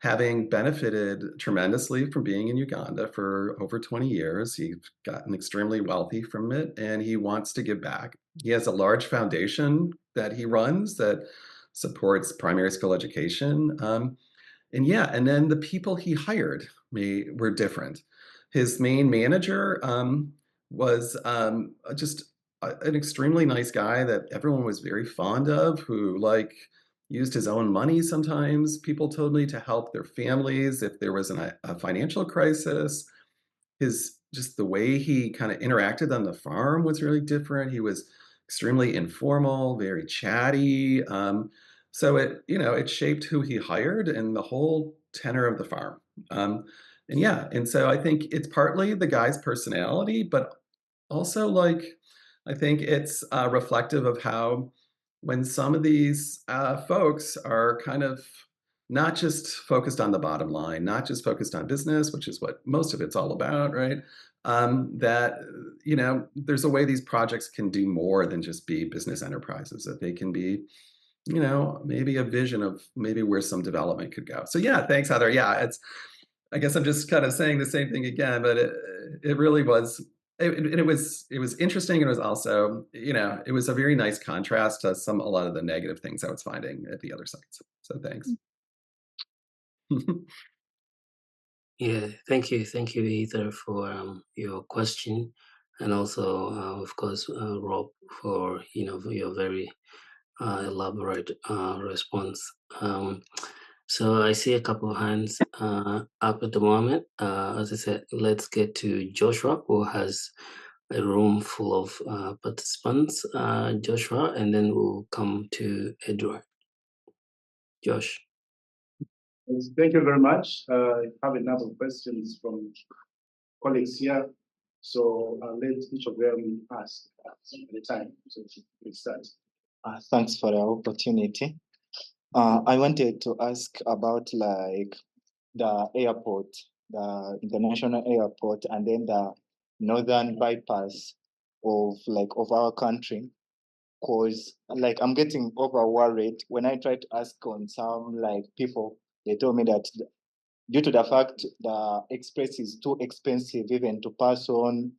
S3: having benefited tremendously from being in Uganda for over 20 years. He's gotten extremely wealthy from it, and he wants to give back. He has a large foundation that he runs that supports primary school education. And then the people he hired were different. His main manager was just an extremely nice guy that everyone was very fond of, who used his own money sometimes, people told me, to help their families if there was a financial crisis. Just the way he kind of interacted on the farm was really different. He was extremely informal, very chatty. So it shaped who he hired and the whole tenor of the farm. And so I think it's partly the guy's personality, but also I think it's reflective of how when some of these folks are kind of not just focused on the bottom line, not just focused on business, which is what most of it's all about, right? That there's a way these projects can do more than just be business enterprises, that they can be maybe a vision of maybe where some development could go. So yeah, thanks, Heather. Yeah, I guess I'm just kind of saying the same thing again, but it really was, it was interesting. It was also, it was a very nice contrast to a lot of the negative things I was finding at the other sites. So thanks.
S1: Yeah, thank you, Ether, for your question, and also, of course, Rob, for for your very elaborate response. So I see a couple of hands up at the moment. As I said, let's get to Joshua, who has a room full of participants. Joshua, and then we'll come to Edward. Josh.
S2: Yes, thank you very much. I have a number of questions from colleagues here, so I'll let each of them ask at a time. So we start.
S5: Thanks for the opportunity. I wanted to ask about the airport, the international airport, and then the northern bypass of our country. Cause I'm getting over worried when I try to ask on some people. They told me that due to the fact the express is too expensive even to pass on,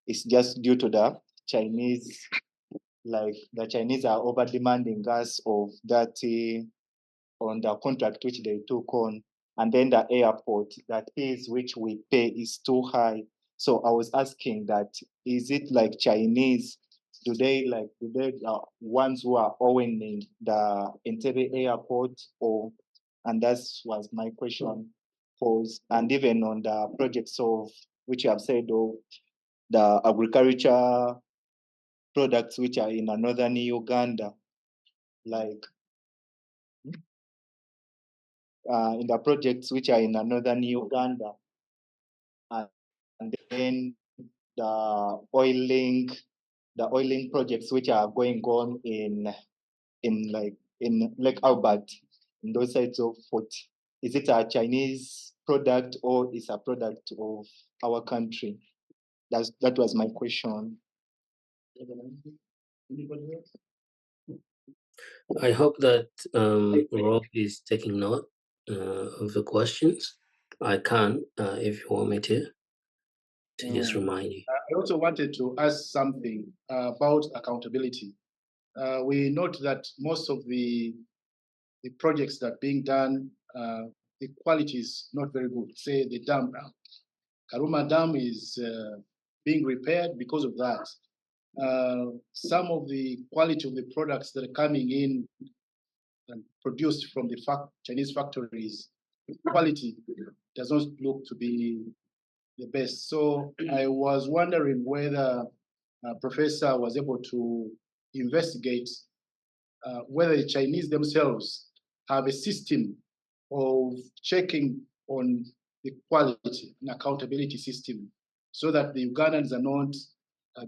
S5: it's just due to the Chinese. The Chinese are over demanding us of that on the contract which they took on, and then the airport, that is which we pay is too high. So I was asking that, is it Chinese? Do they ones who are owning the Entebbe airport, or? And that was my question posed. And even on the projects of which you have said of the agriculture products which are in northern Uganda, in the projects which are in northern Uganda, and then the oiling projects which are going on in Lake Albert, in those sides of Fort. Is it a Chinese product or is a product of our country? That was my question. Anybody else?
S1: I hope that Rob is taking note of the questions. I can, if you want me to just remind you.
S2: I also wanted to ask something about accountability. We note that most of the projects that are being done, the quality is not very good. Say the dam now. Karuma Dam is being repaired because of that. Some of the quality of the products that are coming in and produced from the Chinese factories, quality does not look to be the best. So I was wondering whether professor was able to investigate whether the Chinese themselves have a system of checking on the quality and accountability system so that the Ugandans are not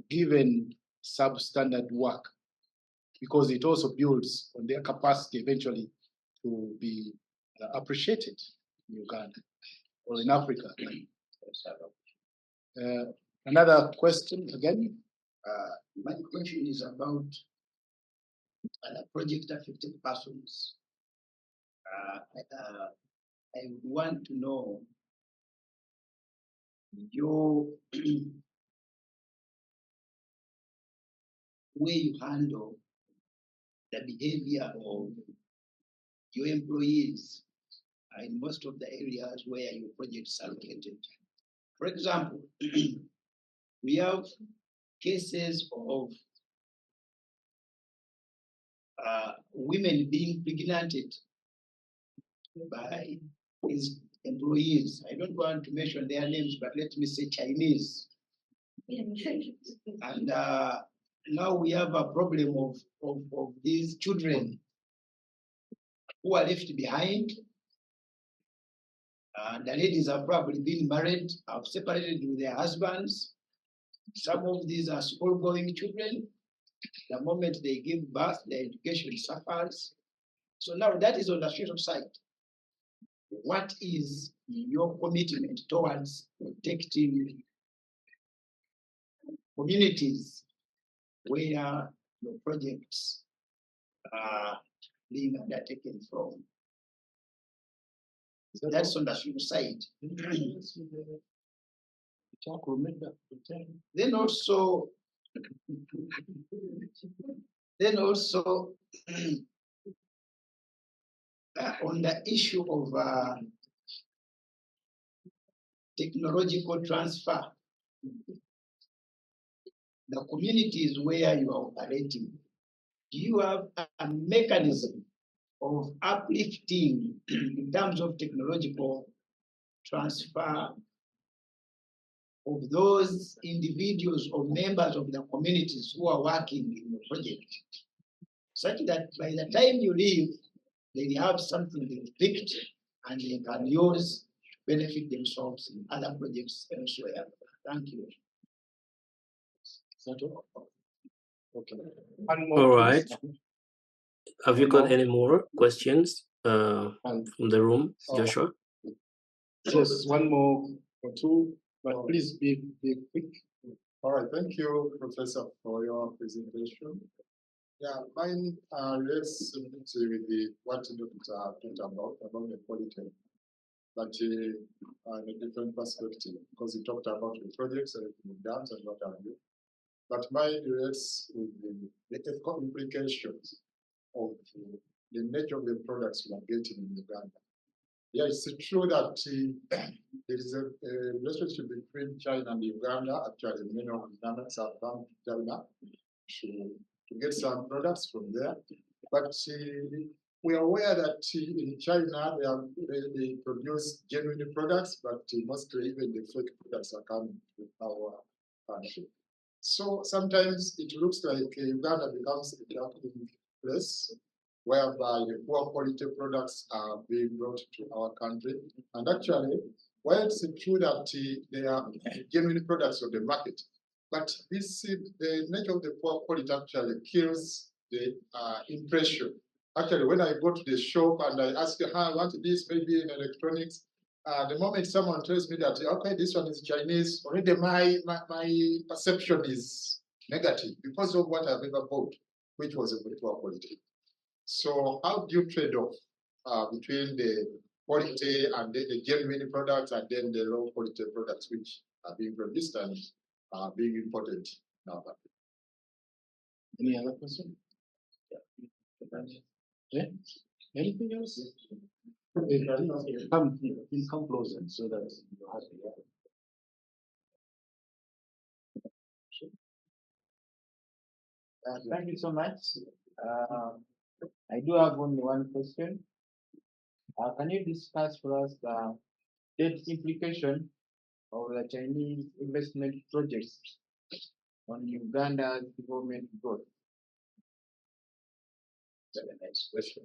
S2: given substandard work, because it also builds on their capacity eventually to be appreciated in Uganda or in Africa. Another question again?
S6: My question is about project affected persons. I would want to know your way you handle the behavior of your employees in most of the areas where your projects are located. For example, we have cases of women being pregnanted by his employees. I don't want to mention their names, but let me say Chinese. And now we have a problem of these children who are left behind. The ladies have probably been married, have separated with their husbands. Some of these are school-going children. The moment they give birth, their education suffers. So now that is on the social side. What is your commitment towards protecting communities where your projects are being undertaken from? That's on the social side. Then also on the issue of technological transfer, the communities where you are operating, do you have a mechanism of uplifting in terms of technological transfer of those individuals or members of the communities who are working in the project, such that by the time you leave, they have something they've picked and they can use to benefit themselves in other projects elsewhere? Thank you.
S2: Okay.
S1: All right. Have you got any more questions from the room, Joshua?
S2: Yes, one more or two, but please be quick.
S7: All right, thank you, Professor, for your presentation. Yeah, mine relates with what Dr. talked about the quality, but in a different perspective, because he talked about the projects that have been done and what have you. But mine relates with the ethical implications of the nature of the products we are getting in Uganda. Yeah, it's true that there is a relationship between China and Uganda. Actually, many of Ugandans have come to China to get some products from there. But we are aware that in China, they produce genuine products, but mostly even the fake products are coming to our country. So sometimes it looks like Uganda becomes a dumping place whereby the poor quality products are being brought to our country. And actually, while it's true that they are genuine products of the market, but the nature of the poor quality actually kills the impression. Actually, when I go to the shop and I ask, I want this maybe in electronics, the moment someone tells me that, okay, this one is Chinese, already my perception is negative because of what I've ever bought, which was a very poor quality. So how do you trade off between the quality and the genuine products and then the low quality products which are being produced and being imported now?
S2: Any other question? Yeah. Anything else? Come closer so that you have to.
S5: Thank you so much. I do have only one question. Can you discuss for us the debt implication of the Chinese investment projects
S6: on Uganda's development growth? That's a nice question.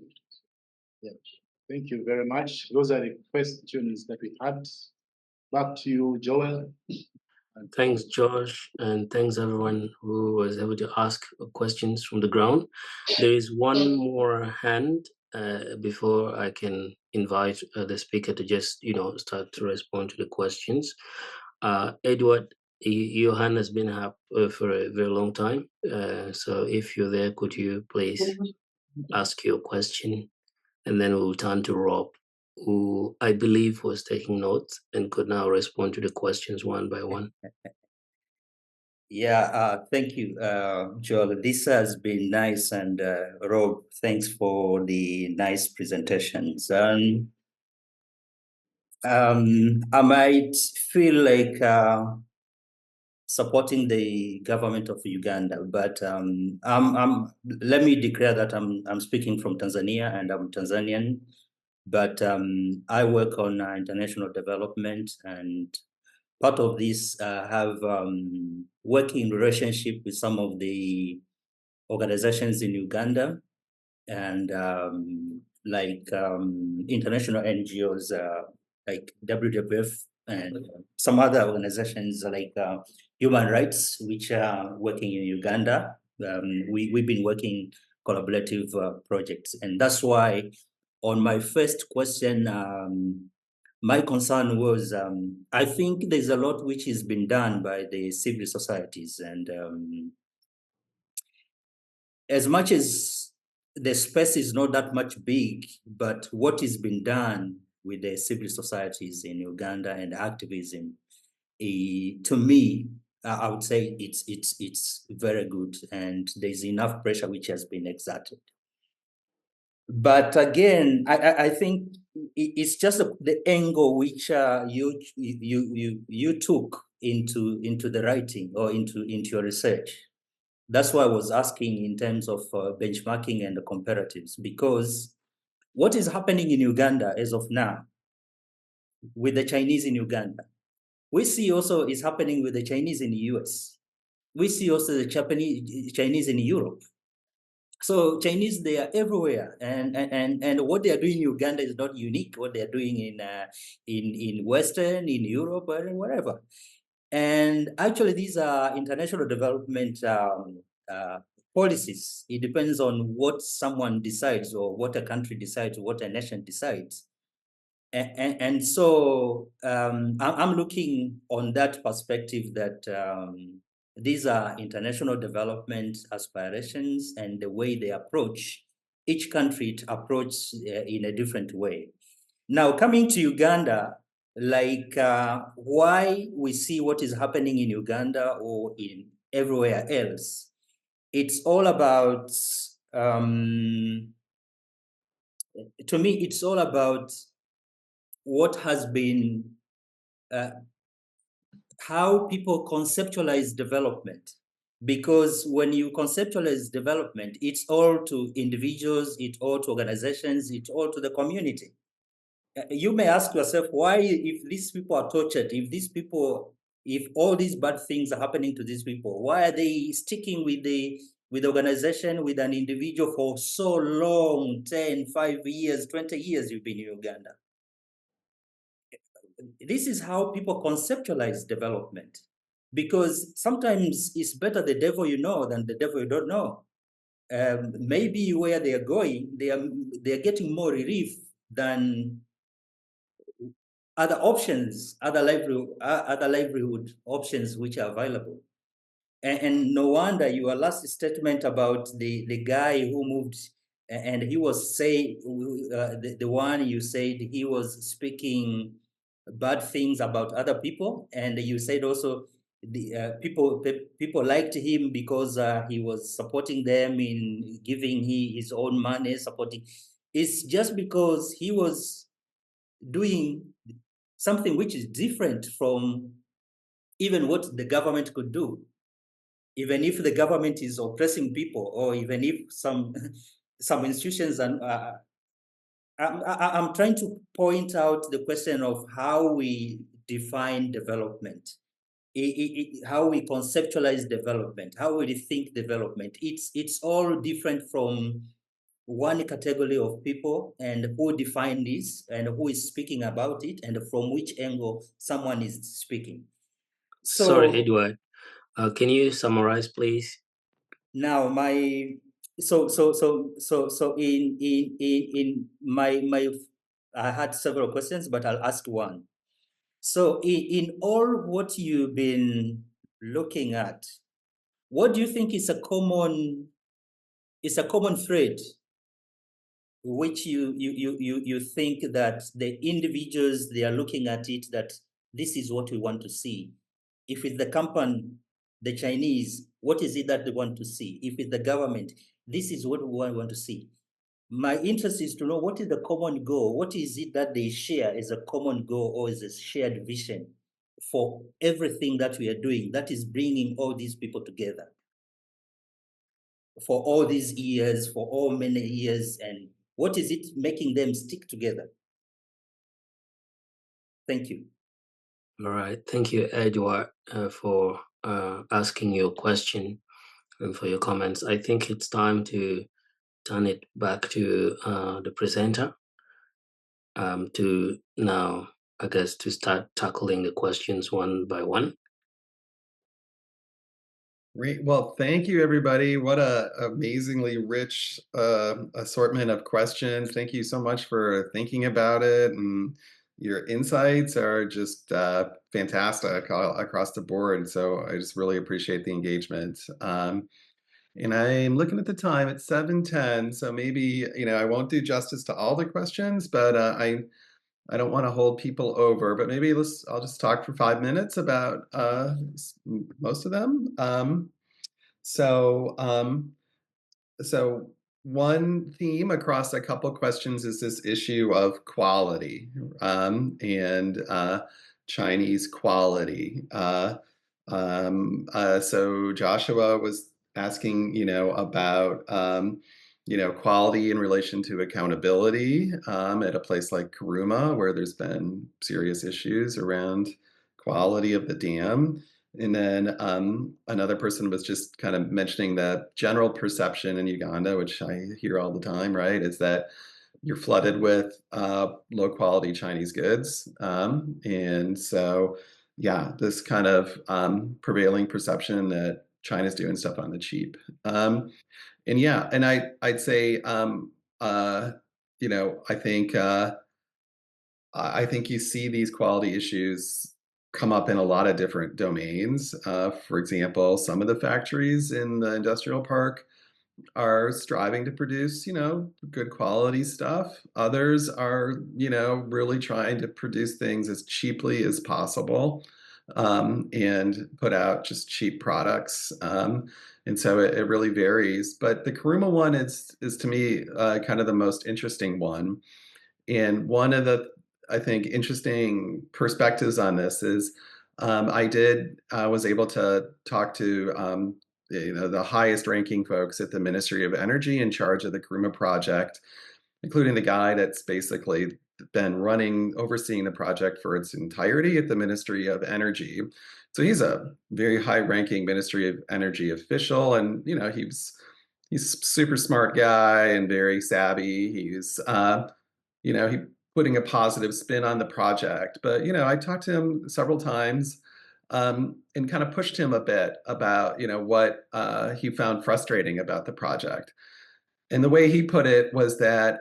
S2: Yeah. Thank you very much. Those are the questions that we had. Back to you, Joel.
S1: Thanks, Josh, and thanks everyone who was able to ask questions from the ground. There is one more hand before I can invite the speaker to just, start to respond to the questions. Edward, your hand has been up for a very long time. So if you're there, could you please ask your question? And then we'll turn to Rob, who I believe was taking notes and could now respond to the questions one by one.
S8: Yeah, thank you, Joel. This has been nice, and Rob, thanks for the nice presentations. I might feel like supporting the government of Uganda, but let me declare that I'm speaking from Tanzania, and I'm Tanzanian. But I work on international development, and part of this have working relationship with some of the organizations in Uganda, and international NGOs like WWF and some other organizations like human rights, which are working in Uganda. We've been working collaborative projects, and that's why on my first question, my concern was, I think there's a lot which has been done by the civil societies, and as much as the space is not that much big, but what has been done with the civil societies in Uganda and activism, to me, I would say it's very good, and there's enough pressure which has been exerted. But again, I think it's just the angle which you took into the writing or into your research. That's why I was asking in terms of benchmarking and the comparatives, because what is happening in Uganda as of now with the Chinese in Uganda, we see also is happening with the Chinese in the US. We see also the Chinese in Europe. So Chinese, they are everywhere, and what they are doing in Uganda is not unique. What they are doing in Western, in Europe, or wherever. And actually, these are international development policies. It depends on what someone decides, or what a country decides, or what a nation decides. And so I'm looking on that perspective that these are international development aspirations, and the way they approach, each country approaches in a different way. Now, coming to Uganda, like why we see what is happening in Uganda or in everywhere else, it's all about, to me, it's all about what has been, how people conceptualize development. Because when you conceptualize development, it's all to individuals, it's all to organizations, it's all to the community. You may ask yourself, why, if these people are tortured, if all these bad things are happening to these people, why are they sticking with the organization, with an individual for so long, 10, 5 years, 20 years you've been in Uganda? This is how people conceptualize development, because sometimes it's better the devil you know than the devil you don't know. Maybe where they are going, they are getting more relief than other options, other livelihood options which are available. And no wonder your last statement about the guy who moved, and he was saying, the one you said he was speaking bad things about other people, and you said also the people liked him because he was supporting them in giving his own money, supporting. It's just because he was doing something which is different from even what the government could do. Even if the government is oppressing people, or even if some institutions are, I'm trying to point out the question of how we define development. how we conceptualize development, how we think development. It's all different from one category of people and who define this and who is speaking about it and from which angle someone is speaking.
S1: Sorry,
S8: So
S1: Edward. Can you summarize, please?
S8: now in my I had several questions, but I'll ask one. So in all what you've been looking at, what do you think is a common thread which you think that the individuals, they are looking at it, that this is what we want to see? If it's the company, the Chinese, what is it that they want to see? If it's the government, this is what we want to see. My interest is to know what is the common goal. What is it that they share as a common goal or as a shared vision for everything that we are doing that is bringing all these people together for all these years, for all many years, and what is it making them stick together? Thank you.
S1: All right. Thank you, Edward, for asking your question and for your comments. I think it's time to turn it back to the presenter to now, I guess, to start tackling the questions one by one.
S3: Great. Well, thank you, everybody. What a amazingly rich assortment of questions. Thank you so much for thinking about it, and your insights are just fantastic across the board. So I just really appreciate the engagement. And I'm looking at the time, it's 7:10, so maybe, I won't do justice to all the questions, but I don't want to hold people over, but maybe I'll just talk for 5 minutes about most of them. So one theme across a couple questions is this issue of quality and Chinese quality. So Joshua was asking, about quality in relation to accountability at a place like Karuma, where there's been serious issues around quality of the dam. And then another person was just kind of mentioning that general perception in Uganda, which I hear all the time, right, is that you're flooded with low quality Chinese goods. And so, yeah, this kind of prevailing perception that China's doing stuff on the cheap. And yeah, and I'd say, I think you see these quality issues come up in a lot of different domains. For example, some of the factories in the industrial park are striving to produce, good quality stuff. Others are, really trying to produce things as cheaply as possible and put out just cheap products. And so it really varies. But the Karuma one is to me kind of the most interesting one. And one of the, I think, interesting perspectives on this is I was able to talk to the highest ranking folks at the Ministry of Energy in charge of the Karuma project, including the guy that's basically been overseeing the project for its entirety at the Ministry of Energy. So he's a very high-ranking Ministry of Energy official, and he's a super smart guy and very savvy. He's he putting a positive spin on the project. But I talked to him several times and kind of pushed him a bit about what he found frustrating about the project. And the way he put it was that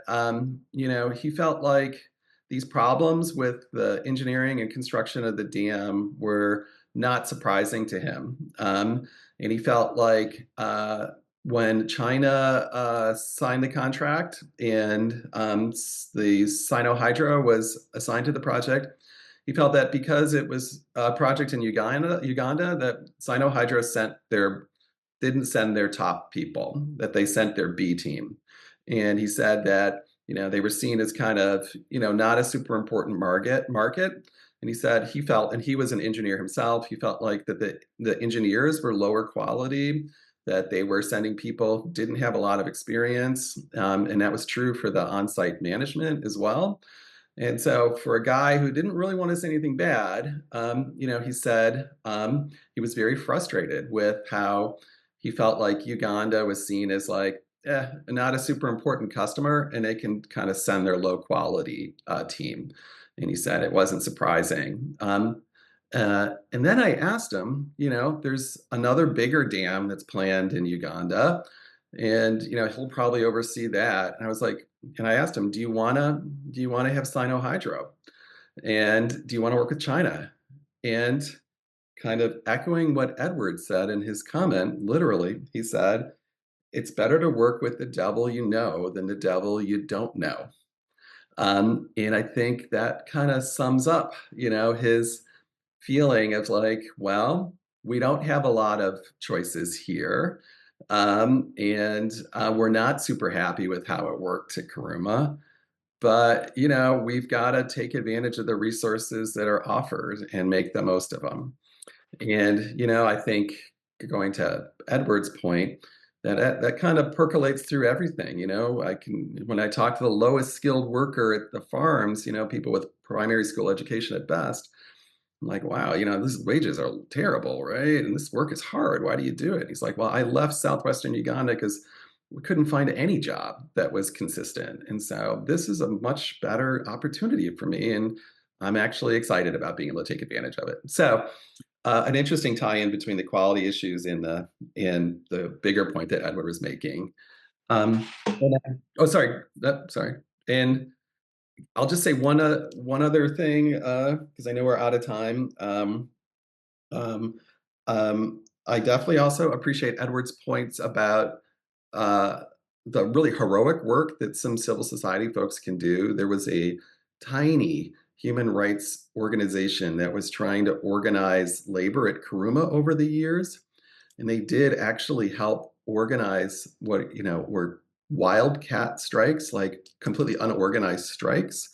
S3: he felt like these problems with the engineering and construction of the dam were not surprising to him. And he felt like when China signed the contract and the Sino-Hydro was assigned to the project, he felt that because it was a project in Uganda, that Sino-Hydro didn't send their top people, that they sent their B team. And he said that they were seen as kind of not a super important market. And he said he felt, and he was an engineer himself, he felt like that the engineers were lower quality, that they were sending people who didn't have a lot of experience. And that was true for the on-site management as well. And so for a guy who didn't really want to say anything bad, he said he was very frustrated with how he felt like Uganda was seen as like, not a super important customer, and they can kind of send their low quality team. And he said it wasn't surprising. And then I asked him, there's another bigger dam that's planned in Uganda, and he'll probably oversee that. And I was like, and I asked him, do you want to have Sino-Hydro, and do you want to work with China? And kind of echoing what Edward said in his comment, literally, he said, it's better to work with the devil you know than the devil you don't know. And I think that kind of sums up, his feeling of like, well, we don't have a lot of choices here. And we're not super happy with how it worked at Karuma. But, we've got to take advantage of the resources that are offered and make the most of them. And, I think going to Edward's point, that kind of percolates through everything. When I talk to the lowest skilled worker at the farms, people with primary school education at best, I'm like, wow, these wages are terrible, right? And this work is hard. Why do you do it? He's like, well, I left Southwestern Uganda because we couldn't find any job that was consistent. And so this is a much better opportunity for me. And I'm actually excited about being able to take advantage of it. So an interesting tie-in between the quality issues and the bigger point that Edward was making. Sorry. And I'll just say one other thing, because I know we're out of time. I definitely also appreciate Edward's points about the really heroic work that some civil society folks can do. There was a tiny human rights organization that was trying to organize labor at Karuma over the years, and they did actually help organize what were wildcat strikes, like completely unorganized strikes,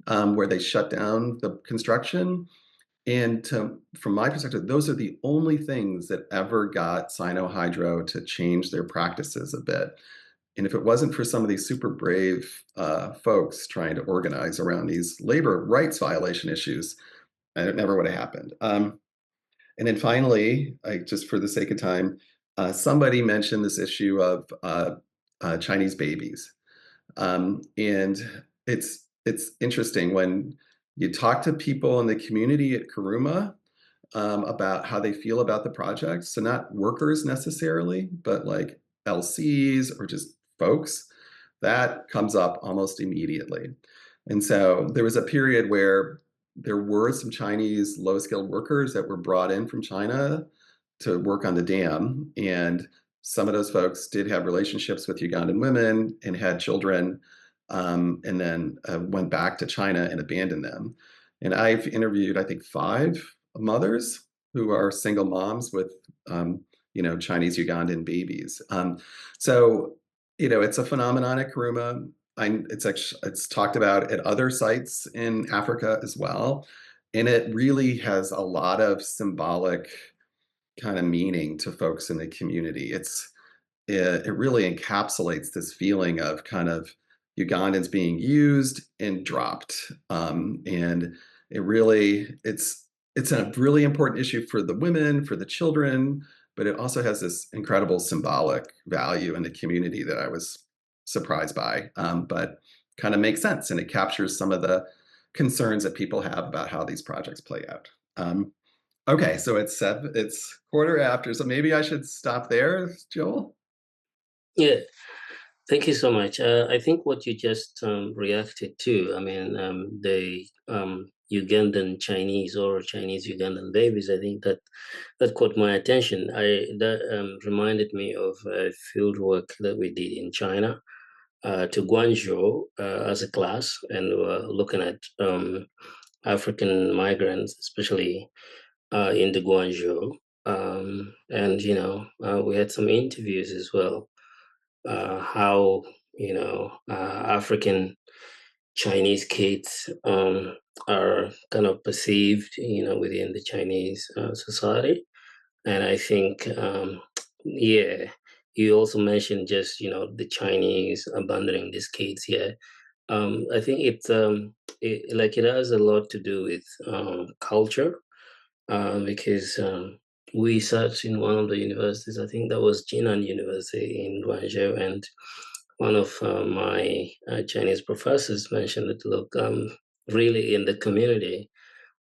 S3: where they shut down the construction. And from my perspective, those are the only things that ever got Sino-Hydro to change their practices a bit. And if it wasn't for some of these super brave folks trying to organize around these labor rights violation issues, it never would have happened. And then finally, just for the sake of time, somebody mentioned this issue of Chinese babies. And it's interesting when you talk to people in the community at Karuma about how they feel about the project. So not workers necessarily, but like LCs or just folks, that comes up almost immediately. And so there was a period where there were some Chinese low-skilled workers that were brought in from China to work on the dam. And some of those folks did have relationships with Ugandan women and had children, and then went back to China and abandoned them. And I've interviewed, I think, 5 mothers who are single moms with, Chinese Ugandan babies. So, it's a phenomenon at Karuma. It's talked about at other sites in Africa as well. And it really has a lot of symbolic kind of meaning to folks in the community. It really encapsulates this feeling of kind of Ugandans being used and dropped. And it's a really important issue for the women, for the children, but it also has this incredible symbolic value in the community that I was surprised by, but kind of makes sense. And it captures some of the concerns that people have about how these projects play out. Okay, so it's quarter after, so maybe I should stop there, Joel?
S1: Yeah, thank you so much. I think what you just reacted to, I mean, the Ugandan Chinese or Chinese Ugandan babies, I think that caught my attention. That reminded me of field work that we did in China to Guangzhou as a class, and we were looking at African migrants, especially in the Guangzhou. And we had some interviews as well. How African Chinese kids are kind of perceived, within the Chinese society, and I think, yeah, you also mentioned just the Chinese abandoning these kids. Yeah, I think it has a lot to do with culture, because we sat in one of the universities. I think that was Jinan University in Guangzhou, and one of my Chinese professors mentioned that, look, really in the community,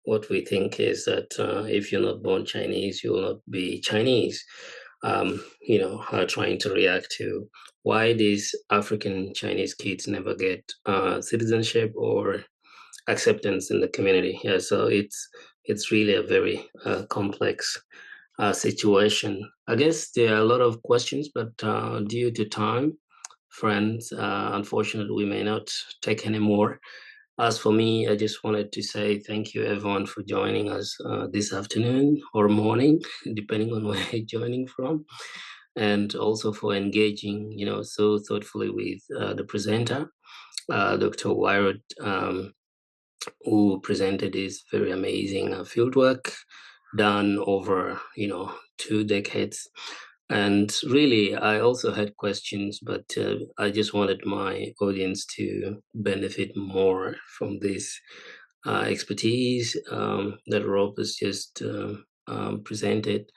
S1: what we think is that if you're not born Chinese, you will not be Chinese. Trying to react to why these African Chinese kids never get citizenship or acceptance in the community. Yeah, so it's really a very complex situation. I guess there are a lot of questions, but due to time, friends, unfortunately, we may not take any more. As for me, I just wanted to say thank you, everyone, for joining us this afternoon or morning, depending on where you're joining from, and also for engaging, so thoughtfully with the presenter, Dr. Wyrod, who presented his very amazing fieldwork done over, 2 decades. And really, I also had questions, but I just wanted my audience to benefit more from this expertise that Rob has just presented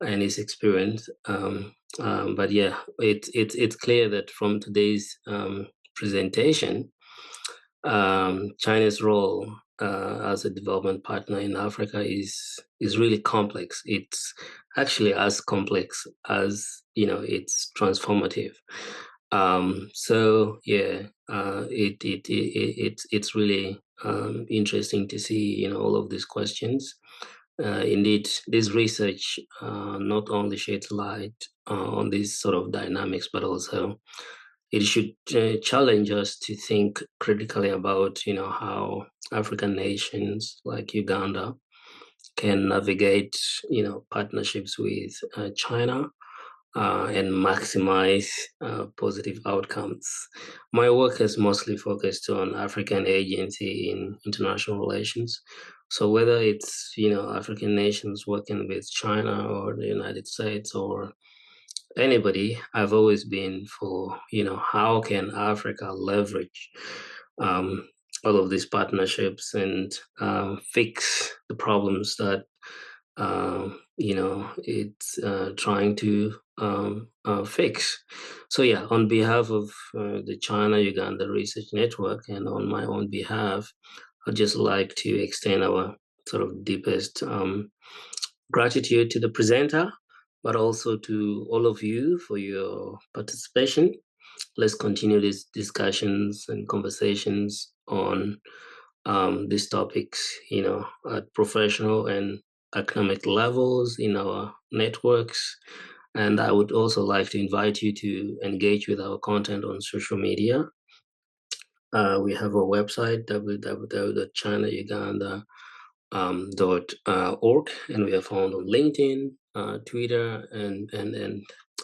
S1: and his experience. But yeah, it's clear that from today's presentation, China's role as a development partner in Africa is really complex. It's actually as complex as it's transformative. So yeah, it's really interesting to see all of these questions. Indeed, this research not only sheds light on these sort of dynamics, but also it should challenge us to think critically about how African nations like Uganda can navigate partnerships with China and maximize positive outcomes. My work has mostly focused on African agency in international relations. So whether it's African nations working with China or the United States or anybody, I've always been for how can Africa leverage all of these partnerships and fix the problems that it's trying to fix. So yeah, on behalf of the China Uganda Research Network and on my own behalf, I'd just like to extend our sort of deepest gratitude to the presenter, but also to all of you for your participation. Let's continue these discussions and conversations on these topics, at professional and academic levels in our networks. And I would also like to invite you to engage with our content on social media. We have a website, www.chinauganda.org, and we are found on LinkedIn, Twitter, and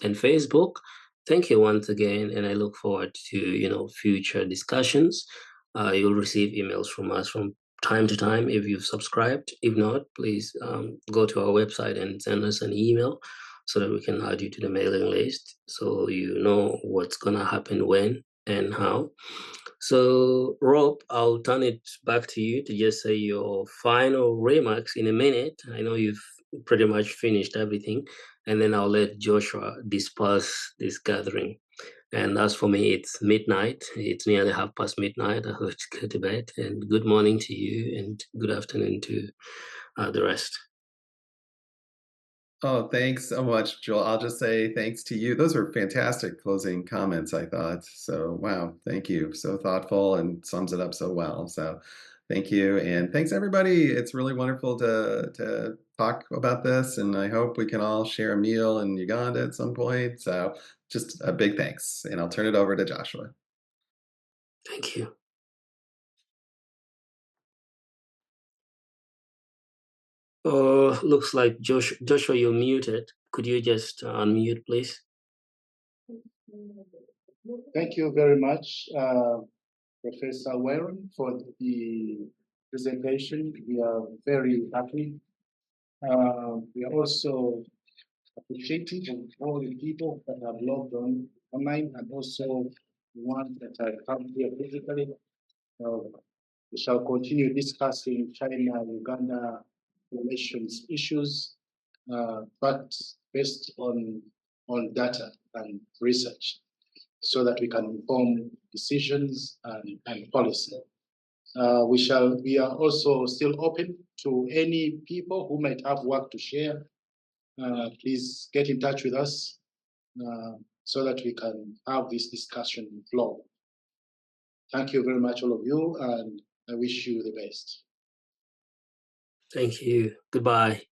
S1: Facebook. Thank you once again, and I look forward to future discussions. You'll receive emails from us from time to time if you've subscribed. If not, please go to our website and send us an email so that we can add you to the mailing list, so you know what's gonna happen when and how. So, Rob, I'll turn it back to you to just say your final remarks in a minute. I know you've pretty much finished everything, and then I'll let Joshua disperse this gathering. And as for me, it's midnight. It's nearly midnight. I have to go to bed. And good morning to you, and good afternoon to the rest.
S3: Oh, thanks so much, Joel. I'll just say thanks to you. Those were fantastic closing comments, I thought. So, wow, thank you. So thoughtful and sums it up so well. So, thank you. And thanks, everybody. It's really wonderful to talk about this. And I hope we can all share a meal in Uganda at some point. So, just a big thanks. And I'll turn it over to Joshua.
S1: Thank you. Looks like Joshua, you're muted. Could you just unmute, please?
S2: Thank you very much, Professor Wyrod, for the presentation. We are very happy. We are also appreciative of all the people that have logged on online and also one that I come here physically. We shall continue discussing China-Uganda relations issues, but based on data and research, so that we can inform decisions and policy. We are also still open to any people who might have work to share. Please get in touch with us so that we can have this discussion flow. Thank you very much, all of you, and I wish you the best.
S1: Thank you. Goodbye.